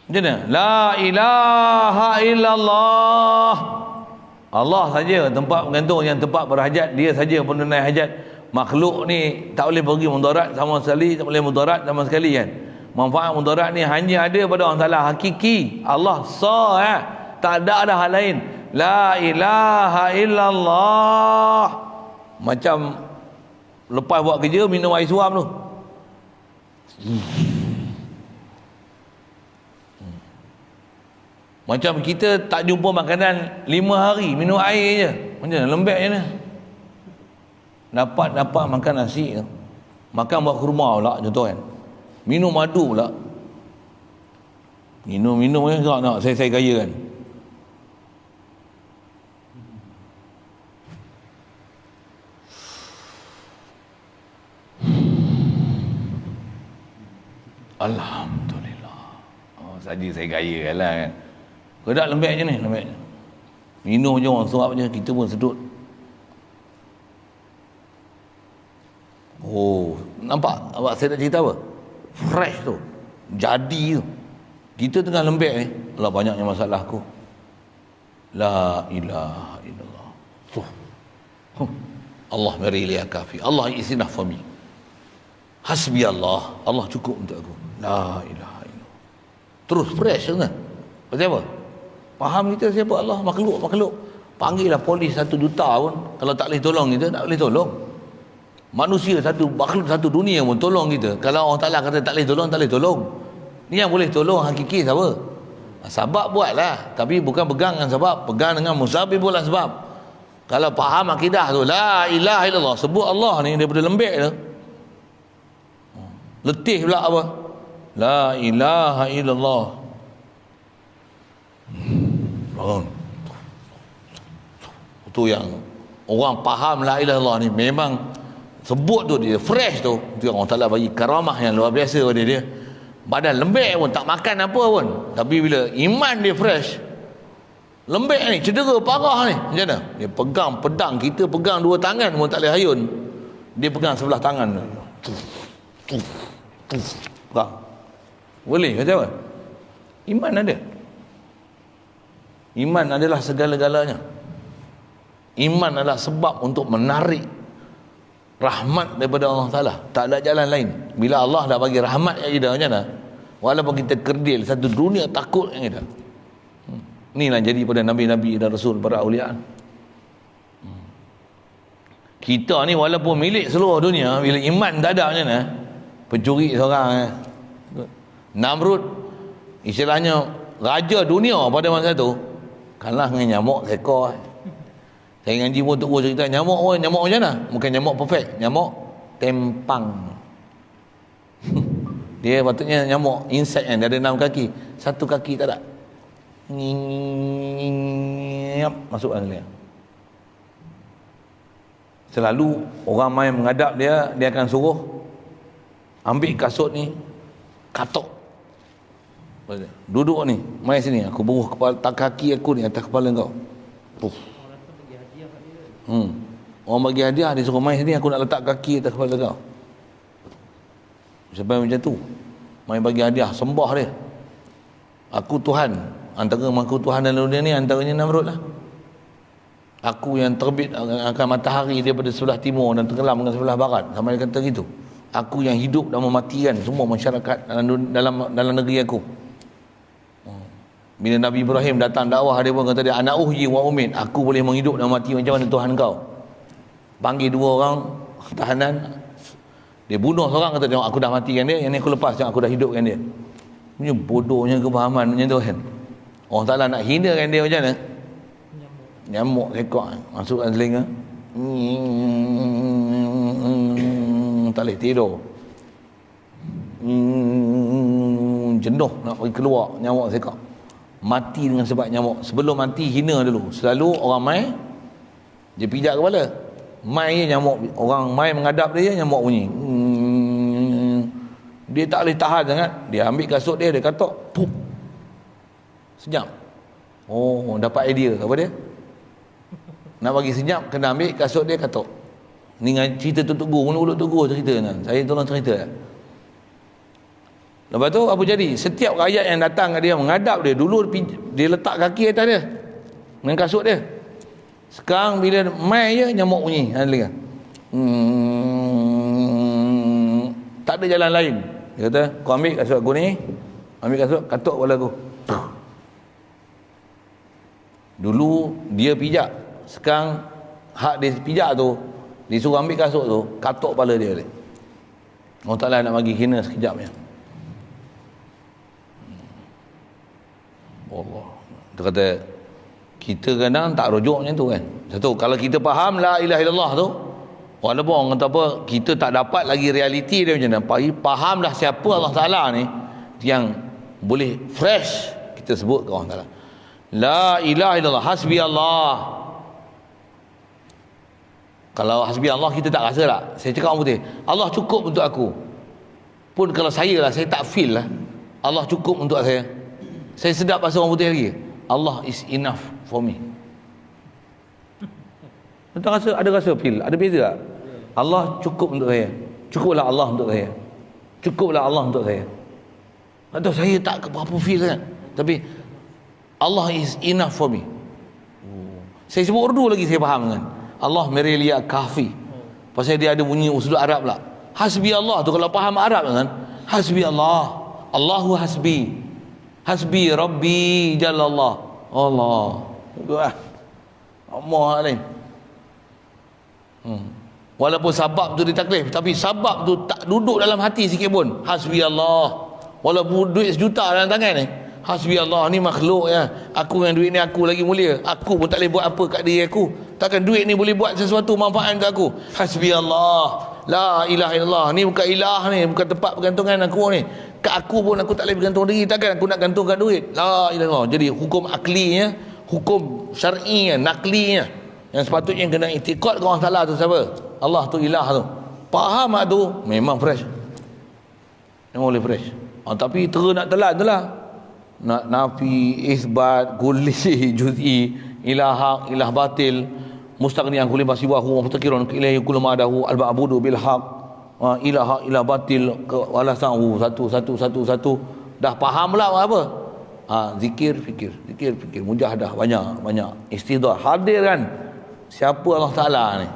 Macam mana? La ilaha illallah. Allah saja tempat bergantung, yang tempat berhajat, dia saja penunai hajat. Makhluk ni tak boleh pergi mudarat sama sekali, tak boleh mudarat sama sekali kan. Manfaat mudarat ni hanya ada pada Allah Ta'ala hakiki. Allah tak ada hal lain. La ilaha illallah. Macam lepas buat kerja minum air suam tu. Macam kita tak jumpa makanan 5 hari, minum air je. Macam mana? Lembek je ni. Dapat makan nasi tu. Makan buat kurma pula contoh kan. Minum madu pula. Minum je nak saya kaya kan. Alhamdulillah. Saja saya kaya lah kan. Kedak lembek je ni, lembek je. Minum je orang suap je, kita pun sedut. Nampak? Awak saya nak cerita apa? Fresh tu. Jadi tu. Kita tengah lembek ni, Allah banyaknya masalah aku. La ilaha illallah. Allah meriliya kafi. Allah isinah fami. Hasbi Allah. Allah cukup untuk aku. La ilaha illallah. Terus fresh kan? Pasal apa? Faham kita siapa Allah? Makhluk. Panggillah polis 1 juta pun, kalau tak boleh tolong kita, tak boleh tolong. Manusia makhluk satu dunia pun tolong kita. Kalau Allah Ta'ala kata tak boleh tolong, tak boleh tolong. Ni yang boleh tolong hakiki siapa? Sebab buatlah, tapi bukan pegang dengan sebab, pegang dengan musabibul asbab. Kalau faham akidah tu, la ilaha illallah, sebut Allah ni daripada lembek tu. Letih pula apa? La ilaha illallah. Bangun. Itu yang orang faham la ilaha illallah ni memang sebut tu dia fresh tu. Itu yang Allah Ta'ala bagi karamah yang luar biasa pada dia. Badan lembek pun, tak makan apa pun, tapi bila iman dia fresh, lembek ni, cedera parah ni, macam mana? Dia pegang pedang, kita pegang 2 tangan pun tak boleh hayun. Dia pegang sebelah tangan. Pegang. Boleh kata apa? Iman ada. Iman adalah segala-galanya. Iman adalah sebab untuk menarik rahmat daripada Allah Ta'ala. Tak ada jalan lain. Bila Allah dah bagi rahmat yang kita, macam mana? Walaupun kita kerdil, satu dunia takut yang kita. Inilah jadi pada Nabi-Nabi dan Rasul, para awliyaan. Kita ni walaupun milik seluruh dunia, bila iman tak ada macam mana? Pencuri seorang Namrud, istilahnya raja dunia pada masa tu, kalah dengan nyamuk seekor. Saya ngaji pun untuk cerita nyamuk macam mana? Bukan nyamuk perfect, nyamuk tempang. Dia patutnya nyamuk insect yang ada 6 kaki, 1 kaki tak ada. Masuk dalam. Selalu orang main menghadap dia akan suruh ambil kasut ni, katok. Duduk ni, mai sini, aku buruh kepala kaki aku ni atas kepala kau. Orang bagi hadiah, dia suruh mai sini, aku nak letak kaki atas kepala kau. Sampai macam tu. Mai bagi hadiah, sembah dia. Aku Tuhan. Antara aku Tuhan dalam dunia ni, antaranya Namrud lah. Aku yang terbit akan matahari daripada sebelah timur dan tenggelam dengan sebelah barat. Sama dia kata gitu. Aku yang hidup dan mematikan semua masyarakat dalam negeri aku. Bila Nabi Ibrahim datang dakwah, dia pun kata dia, ana uhyi wa umit, aku boleh menghidup dan mati macam mana Tuhan kau. Panggil 2 orang tahanan, dia bunuh seorang, kata tengok aku dah matikan dia, yang ni aku lepas, tengok aku dah hidupkan dia. Punya bodohnya kefahaman macam tu kan. Allah Ta'ala nak hinakan dia macam mana? Nyamuk sekok masuk dalam telinga, tak boleh tidur, jenuh nak pergi keluar, nyamuk sekok. Mati dengan sebab nyamuk. Sebelum mati hina dulu. Selalu orang mai, dia pijak kepala, mai je nyamuk. Orang mai menghadap dia, nyamuk bunyi. Dia tak boleh tahan sangat, dia ambil kasut dia katok, pup, senyap. Oh, dapat idea apa dia? Nak bagi senyap, kena ambil kasut dia katok. Ni cerita Tok Guru, mulut Tok Guru cerita kan. Saya tolong cerita. Lepas tu apa jadi? Setiap rakyat yang datang ke dia, menghadap dia, dulu dia letak kaki atas dia dengan kasut dia. Sekarang bila mai je, nyamuk bunyi. Tak ada jalan lain. Dia kata, kau ambil kasut aku ni, ambil kasut, katuk kepala aku. Dulu dia pijak, sekarang hak dia pijak tu, disuruh ambil kasut tu, katuk kepala dia balik. Allah Ta'ala nak bagi hina sekejap je. Allah. Dia kata, kita kadang tak rujuk macam tu kan. Satu, kalau kita faham la ilaha illallah tu, walaupun orang kata apa, kita tak dapat lagi realiti dia macam mana, fahamlah siapa Allah Ta'ala ni, yang boleh fresh kita sebut ke Allah Ta'ala. La ilaha illallah, hasbi Allah. Kalau hasbi Allah kita tak rasa tak? Saya cakap orang putih, Allah cukup untuk aku. Pun kalau saya lah, saya tak feel lah, Allah cukup untuk saya. Saya sedap bahasa orang putih lagi, Allah is enough for me. Ada rasa feel, ada beza tak? Allah cukup untuk saya. Cukuplah Allah untuk saya. Cukuplah Allah untuk saya. Atau saya tak berapa feel kan? Tapi Allah is enough for me. Saya sebut Urdu lagi saya faham kan. Allah merelia kafi. Pasal dia ada bunyi usul Arab pula. Hasbi Allah tu kalau faham Arab kan. Hasbi Allah. Allahu hasbi. Hasbi Rabbi Jalallah. Allah. Allah lain. Walaupun sabab tu ditaklif, tapi sabab tu tak duduk dalam hati sikit pun. Hasbi Allah. Walaupun duit 1 juta dalam tangan ni, hasbi Allah, ni makhluk ya. Aku dengan duit ni aku lagi mulia. Aku pun tak boleh buat apa kat diri aku. Takkan duit ni boleh buat sesuatu manfaat kat aku. Hasbi Allah. La ilaha illallah. Ni bukan ilah ni, bukan tempat pergantungan aku ni. Kat aku pun aku tak boleh bergantung diri. Takkan aku nak gantung kat duit. La ilaha illallah. Jadi hukum aklinya, hukum syar'inya, naklinya, yang sepatutnya kena iktikad ke Allah Ta'ala tu siapa? Allah tu ilah tu. Faham tak tu? Memang fresh. Memang boleh fresh. Tapi nak telan tu lah. Nak nafi, isbat, kulli, juz'i, ilah haq, ilah batil, mustaqniyan kulli basiwahu, mustaqirun ilaihi kullu ma'adahu, al-ma'budu bil haq, ilah haq, ilah batil, walasahu, satu. Dah faham lah apa? Zikir, fikir, mujahadah, banyak. Istighfar, hadir kan? Siapa Allah Ta'ala ni?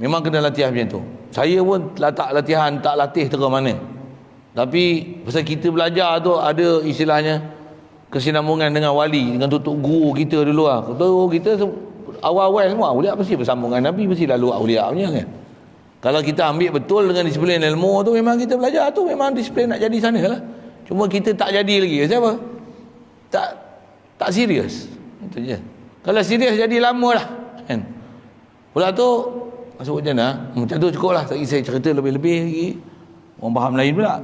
Memang kena latihan macam tu. Saya pun tak latihan, tak latih terus mana. Tapi pasal kita belajar tu ada istilahnya kesinambungan dengan wali, dengan tutup guru kita dulu lah. Kita awal-awal semua awliya pasti bersambungan Nabi, mesti lalu awliya punya kan. Kalau kita ambil betul dengan disiplin ilmu tu, memang kita belajar tu memang disiplin nak jadi sana lah. Cuma kita tak jadi lagi. Siapa? Tak serius. Itu je. Kalau serius jadi lama lah kan. Pula tu masuk macam mana? Macam tu cukup lah. Tak saya cerita lebih-lebih lagi, orang faham lain pula.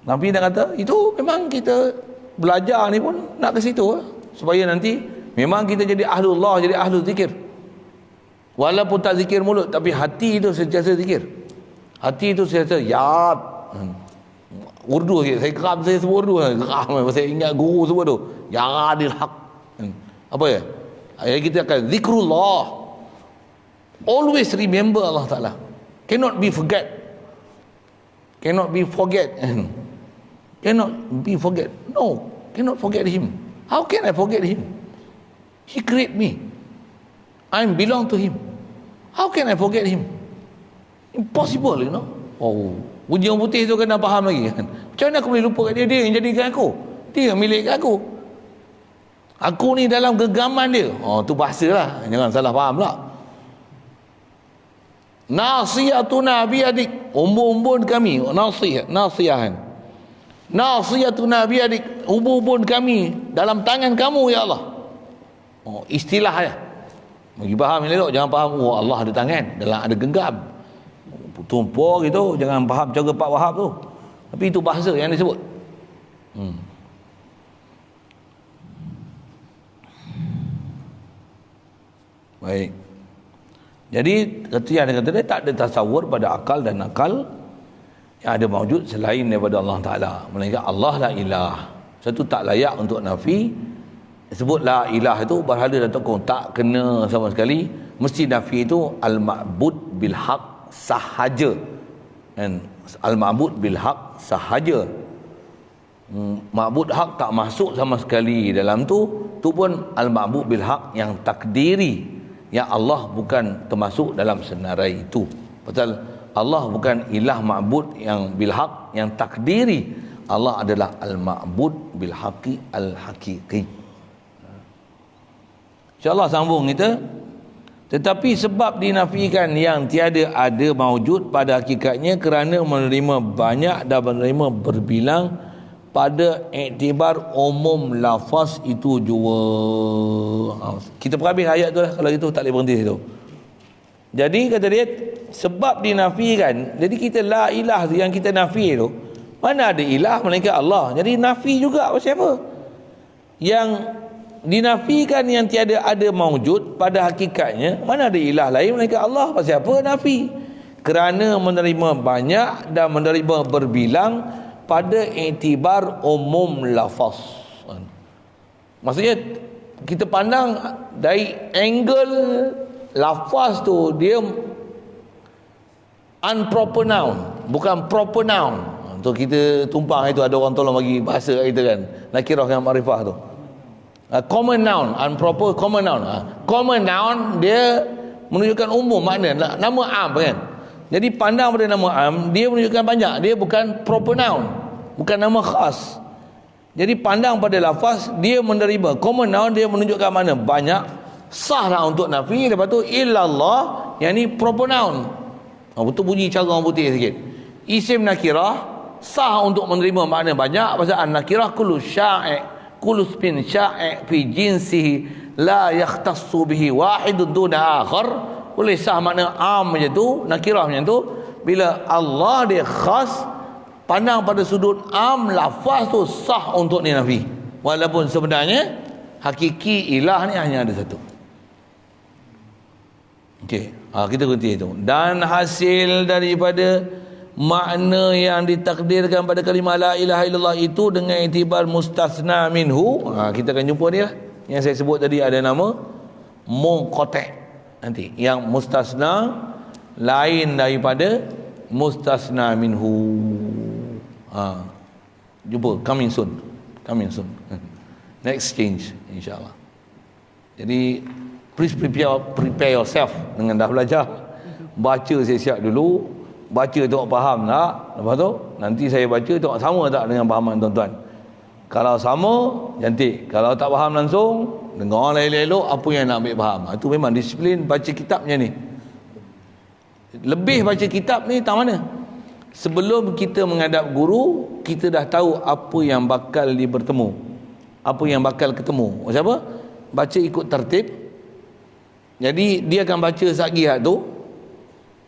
Tapi nak kata itu memang kita belajar ni pun nak ke situ lah. Supaya nanti memang kita jadi ahlullah, jadi ahlul zikir. Walaupun tak zikir mulut, tapi hati itu sentiasa zikir. Hati itu sentiasa yad. Urdu sikit, saya geram saya sebut Urdu, geram saya ingat guru sebut tu. Yadil haq. Apa ya? Kita akan zikrullah. Always remember Allah Ta'ala. Cannot be forget. Cannot be forget. Cannot be forget. No, cannot forget him. How can I forget him? He create me. I belong to him. How can I forget him? Impossible, you know. Ujung putih tu kena faham lagi kan. Macam mana aku boleh lupa kat dia? Dia yang jadikan aku. Dia yang milik aku. Aku ni dalam genggaman dia. Tu bahasa lah. Jangan salah faham pula. Nasiyatuna biadik. Umbun-umbun kami. Nasiyahan. Nasiyatuna biadik. Umbun-umbun kami dalam tangan kamu ya Allah. Istilah ya. Bagi faham yang elok, jangan faham Allah ada tangan, dalam ada genggam. Tumpuk gitu, jangan faham cara Pak Wahab tu. Tapi itu bahasa yang disebut. Baik. Jadi kata dia tak ada tasawur pada akal dan nakal yang ada mawjud selain daripada Allah Ta'ala. Melainkan Allah la ilah. Satu tak layak untuk nafi. Sebut la ilah itu berhala dan tokoh, tak kena sama sekali. Mesti nafi itu al-ma'bud bil haq sahaja. Dan al-ma'bud bil haq sahaja. Ma'bud hak tak masuk sama sekali dalam tu. Tu pun al-ma'bud bil haq yang takdiri, yang Allah bukan termasuk dalam senarai itu. Pasal Allah bukan ilah ma'bud yang bilhaq, yang takdiri. Allah adalah al-ma'bud bilhaqi al-haqiqi. InsyaAllah sambung kita. Tetapi sebab dinafikan yang tiada ada maujud pada hakikatnya kerana menerima banyak dan menerima berbilang pada iktibar umum lafaz itu jua. Kita perhabis ayat tu lah. Kalau itu tak boleh berhenti situ. Jadi kata dia, sebab dinafikan, jadi kita la ilah yang kita nafi tu, mana ada ilah melainkan Allah. Jadi nafi juga pasal apa? Yang dinafikan yang tiada ada maujud pada hakikatnya, mana ada ilah lain melainkan Allah. Pasal apa nafi? Kerana menerima banyak dan menerima berbilang pada iktibar umum lafaz. Maksudnya kita pandang dari angle lafaz tu, dia unproper noun, bukan proper noun. Untuk kita tumpang itu, ada orang tolong bagi bahasa kita kan, nakirah dengan makrifah tu. Common noun, unproper common noun. Common noun dia menunjukkan umum makna, nama am kan. Jadi pandang pada nama am, dia menunjukkan banyak, dia bukan proper noun, bukan nama khas. Jadi pandang pada lafaz, dia menerima common noun, dia menunjukkan mana banyak, sahlah untuk nafi. Lepas tu illallah, yang ni proper noun. Betul bunyi cara orang putih sikit. Isim nakirah sah untuk menerima makna banyak. Pasal an-nakirah kullu sya'i', kullu spin sya'i' fi jinsihi la yakhtassu bihi wahidun duna akhar. Boleh sah makna am macam tu, nakirah macam tu. Bila Allah dia khas, pandang pada sudut am, lafaz tu sah untuk dinafi. Walaupun sebenarnya hakiki ilah ni hanya ada satu. Okey, kita berhenti itu. Dan hasil daripada makna yang ditakdirkan pada kalimah la ilaha illallah itu dengan iktibar mustasna minhu, kita akan jumpa dia yang saya sebut tadi, ada nama munqati'. Nanti yang mustasna lain daripada mustasna minhu. Jumpa coming soon. Next change insya-Allah. Jadi please prepare yourself dengan dah belajar. Baca siap-siap dulu. Baca tengok faham tak. Lepas tu nanti saya baca tengok sama tak dengan fahaman tuan-tuan. Kalau sama, cantik. Kalau tak faham langsung, dengar elok-elok apa yang nak ambil faham. Itu memang disiplin baca kitabnya ni. Lebih baca kitab ni tak mana. Sebelum kita menghadap guru, kita dah tahu apa yang bakal bertemu, apa yang bakal ketemu. Macam apa? Baca ikut tertib. Jadi dia akan baca satgi hak tu.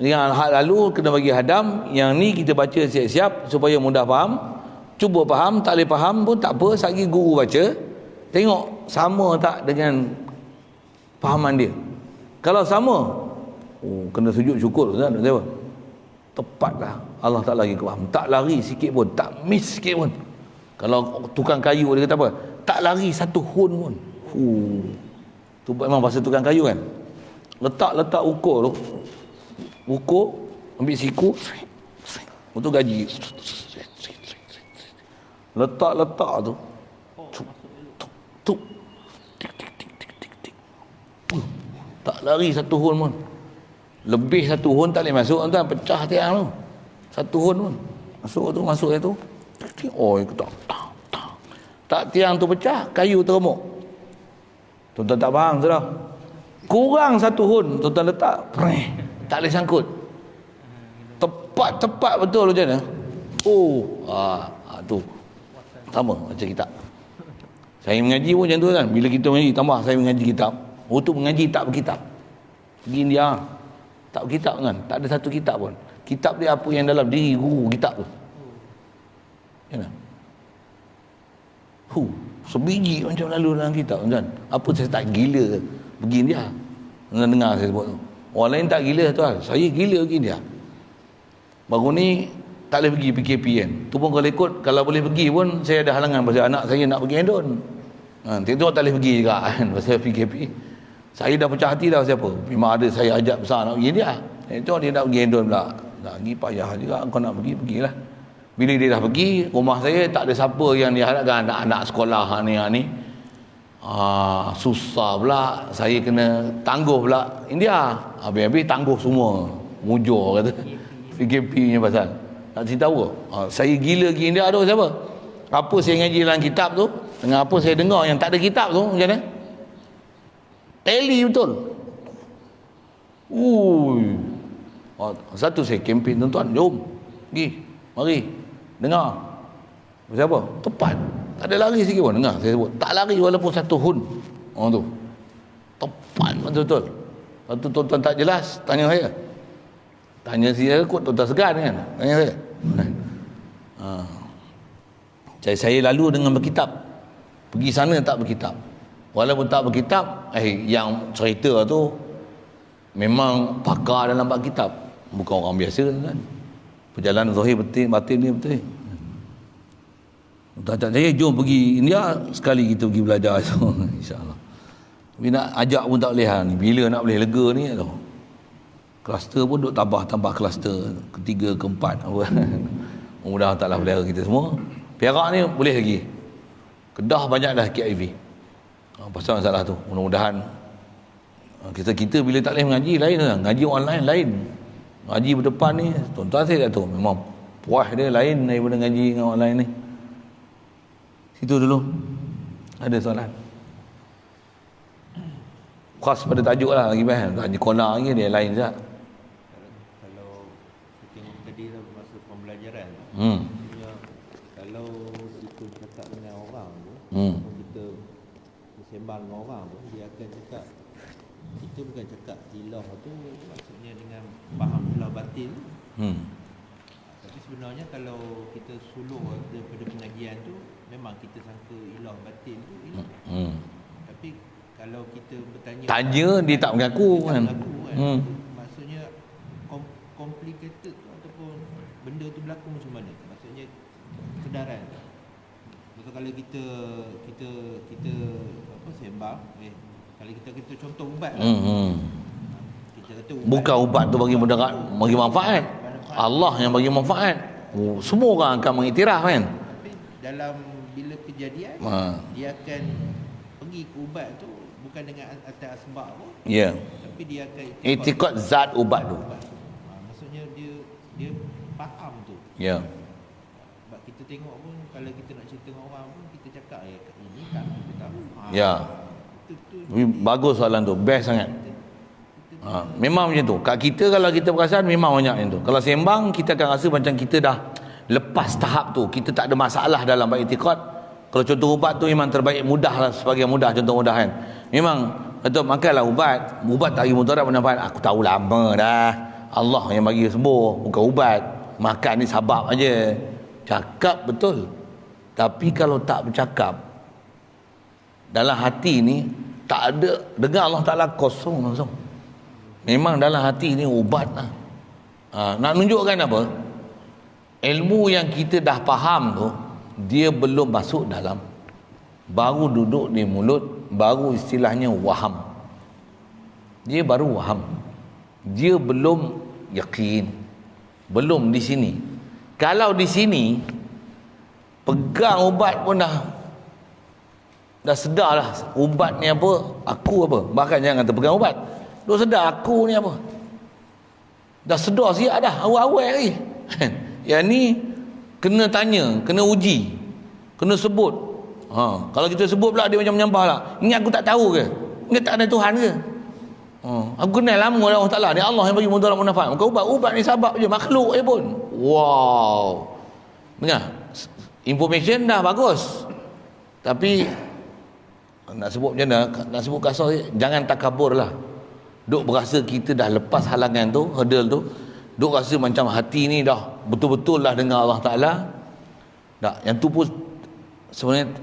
Yang hak lalu kena bagi hadam, yang ni kita baca siap-siap supaya mudah faham. Cuba faham, tak boleh faham pun tak apa, satgi guru baca. Tengok sama tak dengan fahaman dia. Kalau sama, kena sujud syukur Ustaz. Tepatlah, Allah tak lagi faham. Tak lari sikit pun, tak miss sikit pun. Kalau tukang kayu dia kata apa? Tak lari satu hun pun. Tu memang bahasa tukang kayu kan. Letak ukur tu. Ukur, ambil siku, untuk gaji. Letak tu. Tuk. Tik. Tak lari satu hun pun. Lebih satu hun tak boleh masuk, tuan, pecah tiang tu. Satu hun pun. Masuk tu. Oh, tak tiang tu pecah, kayu teremuk. Tuan-tuan tak faham sudah. Kurang satu hun, tuan-tuan letak, tak boleh sangkut. Tepat betul macam mana? Tu. Sama macam kitab. Saya mengaji pun macam tu kan. Bila kita mengaji, tambah saya mengaji kitab. Untuk mengaji tak berkitab. Pergi India, tak berkitab kan. Tak ada satu kitab pun. Kitab dia apa yang dalam diri guru kitab tu. Kan? Sebiji macam lalu dalam kitab kan. Apa saya tak gila pergi India? Dengar saya sebut tu. Orang lain tak gila tuan. Saya gila pergi India. Baru ni tak boleh pergi PKP kan. Tu pun kalau ikut, kalau boleh pergi pun saya ada halangan pasal anak saya nak pergi Indon. Tengok tak boleh pergi juga kan pasal PKP. Saya dah pecah hati dah siapa. Memang ada saya ajak besar nak pergi India. Tengok dia nak pergi Indon pula. Nak pergi payah juga. Kau nak pergilah. Bila dia dah pergi, rumah saya tak ada siapa yang diharapkan, anak-anak sekolah ni. Susah pula. Saya kena tangguh pula India. Habis-habis tangguh semua. Mujur kata. PKP punya pasal. Nak cerita apa? Saya gila pergi India tu siapa? Apa saya ngaji dalam kitab tu dengan apa saya dengar yang tak ada kitab tu macam mana? Tally betul. Satu saya kempen tuan-tuan, jom pergi, mari dengar. Siapa? Tepat. Tak ada lari sikit pun dengar saya sebut. Tak lari walaupun satu hun. Orang tu. Tepat betul-betul. Lepas tu tuan-tuan tak jelas, tanya saya. Tanya saya kot tuan-tuan segan kan. Tanya saya. Saya lalu dengan berkitab. Pergi sana tak berkitab. Walaupun tak berkitab, yang cerita tu memang pakar dalam bab kitab. Bukan orang biasa kan. Perjalanan zahir batin ni betul. Tak saya jom pergi India sekali kita pergi belajar so, insya-Allah. Tapi nak ajak pun tak boleh ni. Bila nak boleh lega ni tu. Kluster pun duk tambah kluster ketiga, keempat apa. Mudah-mudahan taklah pelihara kita semua. Perak ni boleh lagi. Kedah banyak dah KIV. Pasal masalah tu. Mudah-mudahan kita bila tak boleh mengaji lain lah. Ngaji online lain. Ngaji berdepan ni tuan-tuan saya dah tahu memang puas dia lain daripada ngaji dengan online ni. Situ dulu. Ada soalan. Khas pada tajuk lah lagi baik. Tanya konak lagi dia lain je. Kalau kita tadi masa pembelajaran kalau kita cakap dengan orang tu, kita bersembang dengan orang tu, dia akan cakap, kita bukan cakap ilah tu maksudnya dengan faham ilah batin. Tapi sebenarnya kalau kita suluh daripada pengajian tu, memang kita sangka ilah batin tu ilah. Tapi kalau kita bertanya, tanya dia tak mengaku kan. Maksudnya complicated tu, ataupun benda tu berlaku macam mana? Maksudnya kesedaran. Betul kalau kita apa sembang, kalau kita contoh ubat lah. Kita kata ubat, bukan ubat tu bagi mudarat, bagi manfaat. Allah yang bagi manfaat. Semua orang akan mengiktiraf kan. Tapi dalam bila kejadian dia akan pergi ke ubat tu bukan dengan atas asbab pun. Ya. Tapi dia akan Iktikad zat ubat tu. Maksudnya dia faham tu. Ya. Sebab kita tengok pun kalau kita nak cerita dengan orang pun kita cakap ini tak kita tahu. Ya. Bagus soalan tu, best sangat. Memang macam tu. Kat kita kalau kita perasan memang banyak macam tu. Kalau sembang kita akan rasa macam kita dah lepas tahap tu. Kita tak ada masalah dalam bab iktikad. Kalau contoh ubat tu memang terbaik, mudah lah, sebagai mudah, contoh mudah kan. Memang betul, makanlah ubat. Ubat tak bagi mudarat manfaat. Aku tahu lama dah. Allah yang bagi sembuh, bukan ubat. Makan ni sabab aja. Cakap betul. Tapi kalau tak bercakap, dalam hati ni tak ada, dengar Allah Ta'ala kosong langsung. Memang dalam hati ni ubat lah. Nak tunjukkan apa? Ilmu yang kita dah faham tu, dia belum masuk dalam, baru duduk di mulut, baru istilahnya waham. Dia baru waham. Dia belum yakin. Belum di sini. Kalau di sini pegang ubat pun dah sedar lah ubat ni apa, aku apa. Bahkan jangan kata pegang ubat, dah sedar aku ni apa. Dah sedar siap dah awal-awal lagi. Yang ni kena tanya, kena uji, kena sebut. Kalau kita sebut pula dia macam menyampah lah. Ingat aku tak tahu ke? Ingat tak ada Tuhan ke? Aku kenal lama dah Allah Ta'ala. Ni Allah yang bagi mudarat manfaat. Bukan ubat ni sabab je, makhluk je pun. Wow. Dengar, information dah bagus. Tapi nak sebut macam mana, nak sebut kasar, jangan takabur lah. Duk berasa kita dah lepas halangan tu, hurdle tu. Duk rasa macam hati ni dah betul-betul lah dengan Allah Ta'ala. Tak, yang tu pun sebenarnya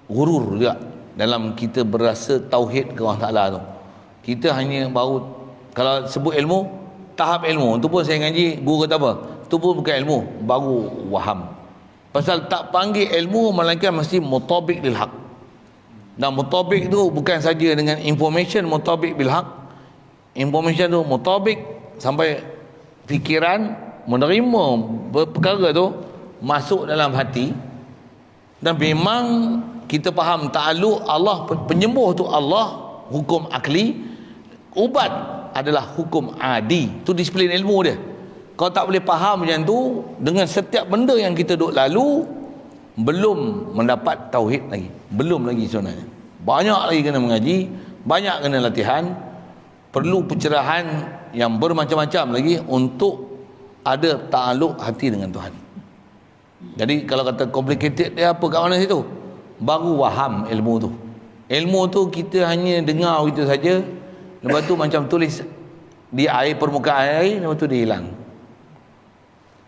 gurur juga dalam kita berasa tauhid ke Allah Ta'ala tu. Kita hanya baru, kalau sebut ilmu, tahap ilmu tu pun saya ngaji, guru kata apa, tu pun bukan ilmu, baru waham. Pasal tak panggil ilmu melainkan mesti mutabik lil haq. Dan mutabik tu bukan saja dengan information mutabik bil haq. Information tu mutabik sampai fikiran menerima perkara tu masuk dalam hati. Dan memang kita faham ta'alluq Allah, penyembuh tu Allah, hukum akli. Ubat adalah hukum adi. Tu disiplin ilmu dia. Kau tak boleh faham macam tu, dengan setiap benda yang kita duk lalu, belum mendapat tauhid lagi. Belum lagi sebenarnya. Banyak lagi kena mengaji, banyak kena latihan, perlu pencerahan yang bermacam-macam lagi untuk ada ta'aluk hati dengan Tuhan. Jadi kalau kata complicated dia apa kat mana situ? Baru faham ilmu tu. Ilmu tu kita hanya dengar itu saja, lepas tu macam tulis di air, permukaan air, lepas tu dia hilang.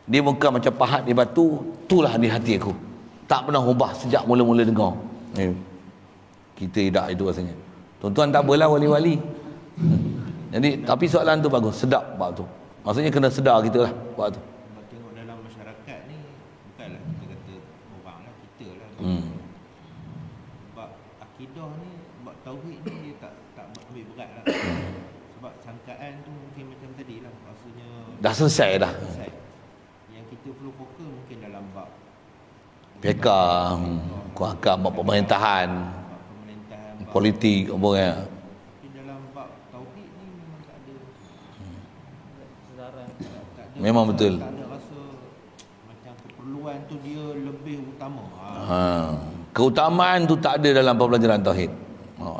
Dia bukan macam pahat di batu, itulah di hati aku. Tak pernah ubah sejak mula-mula dengar. Kita tidak itu rasanya. Tuan-tuan tak apalah wali-wali. Jadi tapi soalan tu bagus, sedap bab tu. Maksudnya kena sedar kita lah bab tu. Sebab tengok dalam masyarakat ni, bukanlah kita kata orang lah, kita lah. Sebab akidah ni, sebab tauhid ni dia tak ambil berat lah. Sebab sangkaan tu mungkin macam tadi lah, maksudnya Dah selesai dah. selesai. Yang kita perlu fokus mungkin dalam bab Peka, kuahkan bab pemerintahan, pemerintahan, bab politik apa kan. tapi dalam bab tauhid ni memang tak ada Sedaran. tak ada Memang rasa, betul. tak ada rasa macam keperluan tu dia lebih utama. Keutamaan tu tak ada dalam pembelajaran tauhid.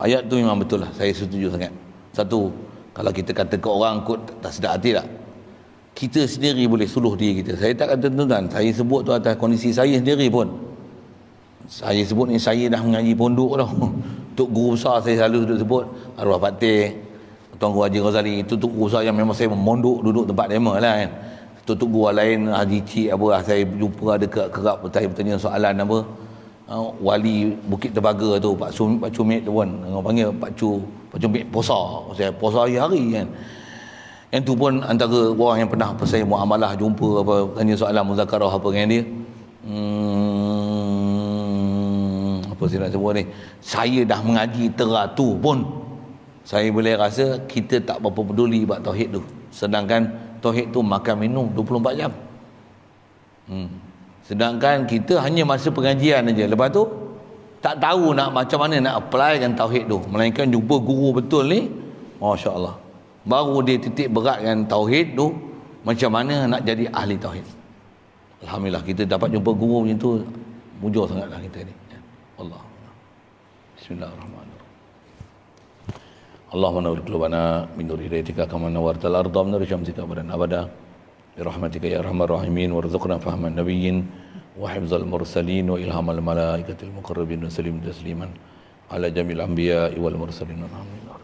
Ayat tu memang betul lah, saya setuju sangat. Satu, kalau kita kata ke orang kot tak sedap hati tak, kita sendiri boleh suluh diri kita. Saya tak kata tuan-tuan, saya sebut tu atas kondisi saya sendiri pun. Saya sebut ni, saya dah mengaji pondok dah. Tok guru besar saya selalu duduk sebut, Arwah Patih, Tuan Guru Haji Ghazali. Itu tok guru besar yang memang saya memondok duduk tempat demo lah kan. Tok guru lain, Haji Cik apa lah, saya jumpa ada kerap bertanya soalan apa, wali Bukit Tebaga tu, Pak Cumit tu pun, orang panggil Pak Cumit Posa. Saya posa hari-hari kan. Yang tu pun antara orang yang pernah saya muamalah, jumpa apa, tanya soalan muzakarah apa dengan dia. Apa saya nak sebut ni, saya dah mengaji teratur pun saya boleh rasa kita tak berapa peduli buat tauhid tu, sedangkan tauhid tu makan minum 24 jam. Sedangkan kita hanya masa pengajian aja, lepas tu tak tahu nak macam mana nak applykan tauhid tu, melainkan jumpa guru betul ni, masya-Allah, baru dia titik beratkan tauhid tu, macam mana nak jadi ahli tauhid. Alhamdulillah kita dapat jumpa guru macam tu, mujur sangatlah kita ni. Allah. Bismillahirrahmanirrahim. Allahumma nawwir qulubana min nur hidayatika kama nawwartal arda min nur syamsika abadan abada. Bi rahmatika ya arhamar rahimin warzuqna fahman nabiyyin wa hifzal mursalin wa ilhamal malaikatil muqarrabin wa sallim tasliman ala jamil anbiya'i wal mursalin. Alhamdulillah.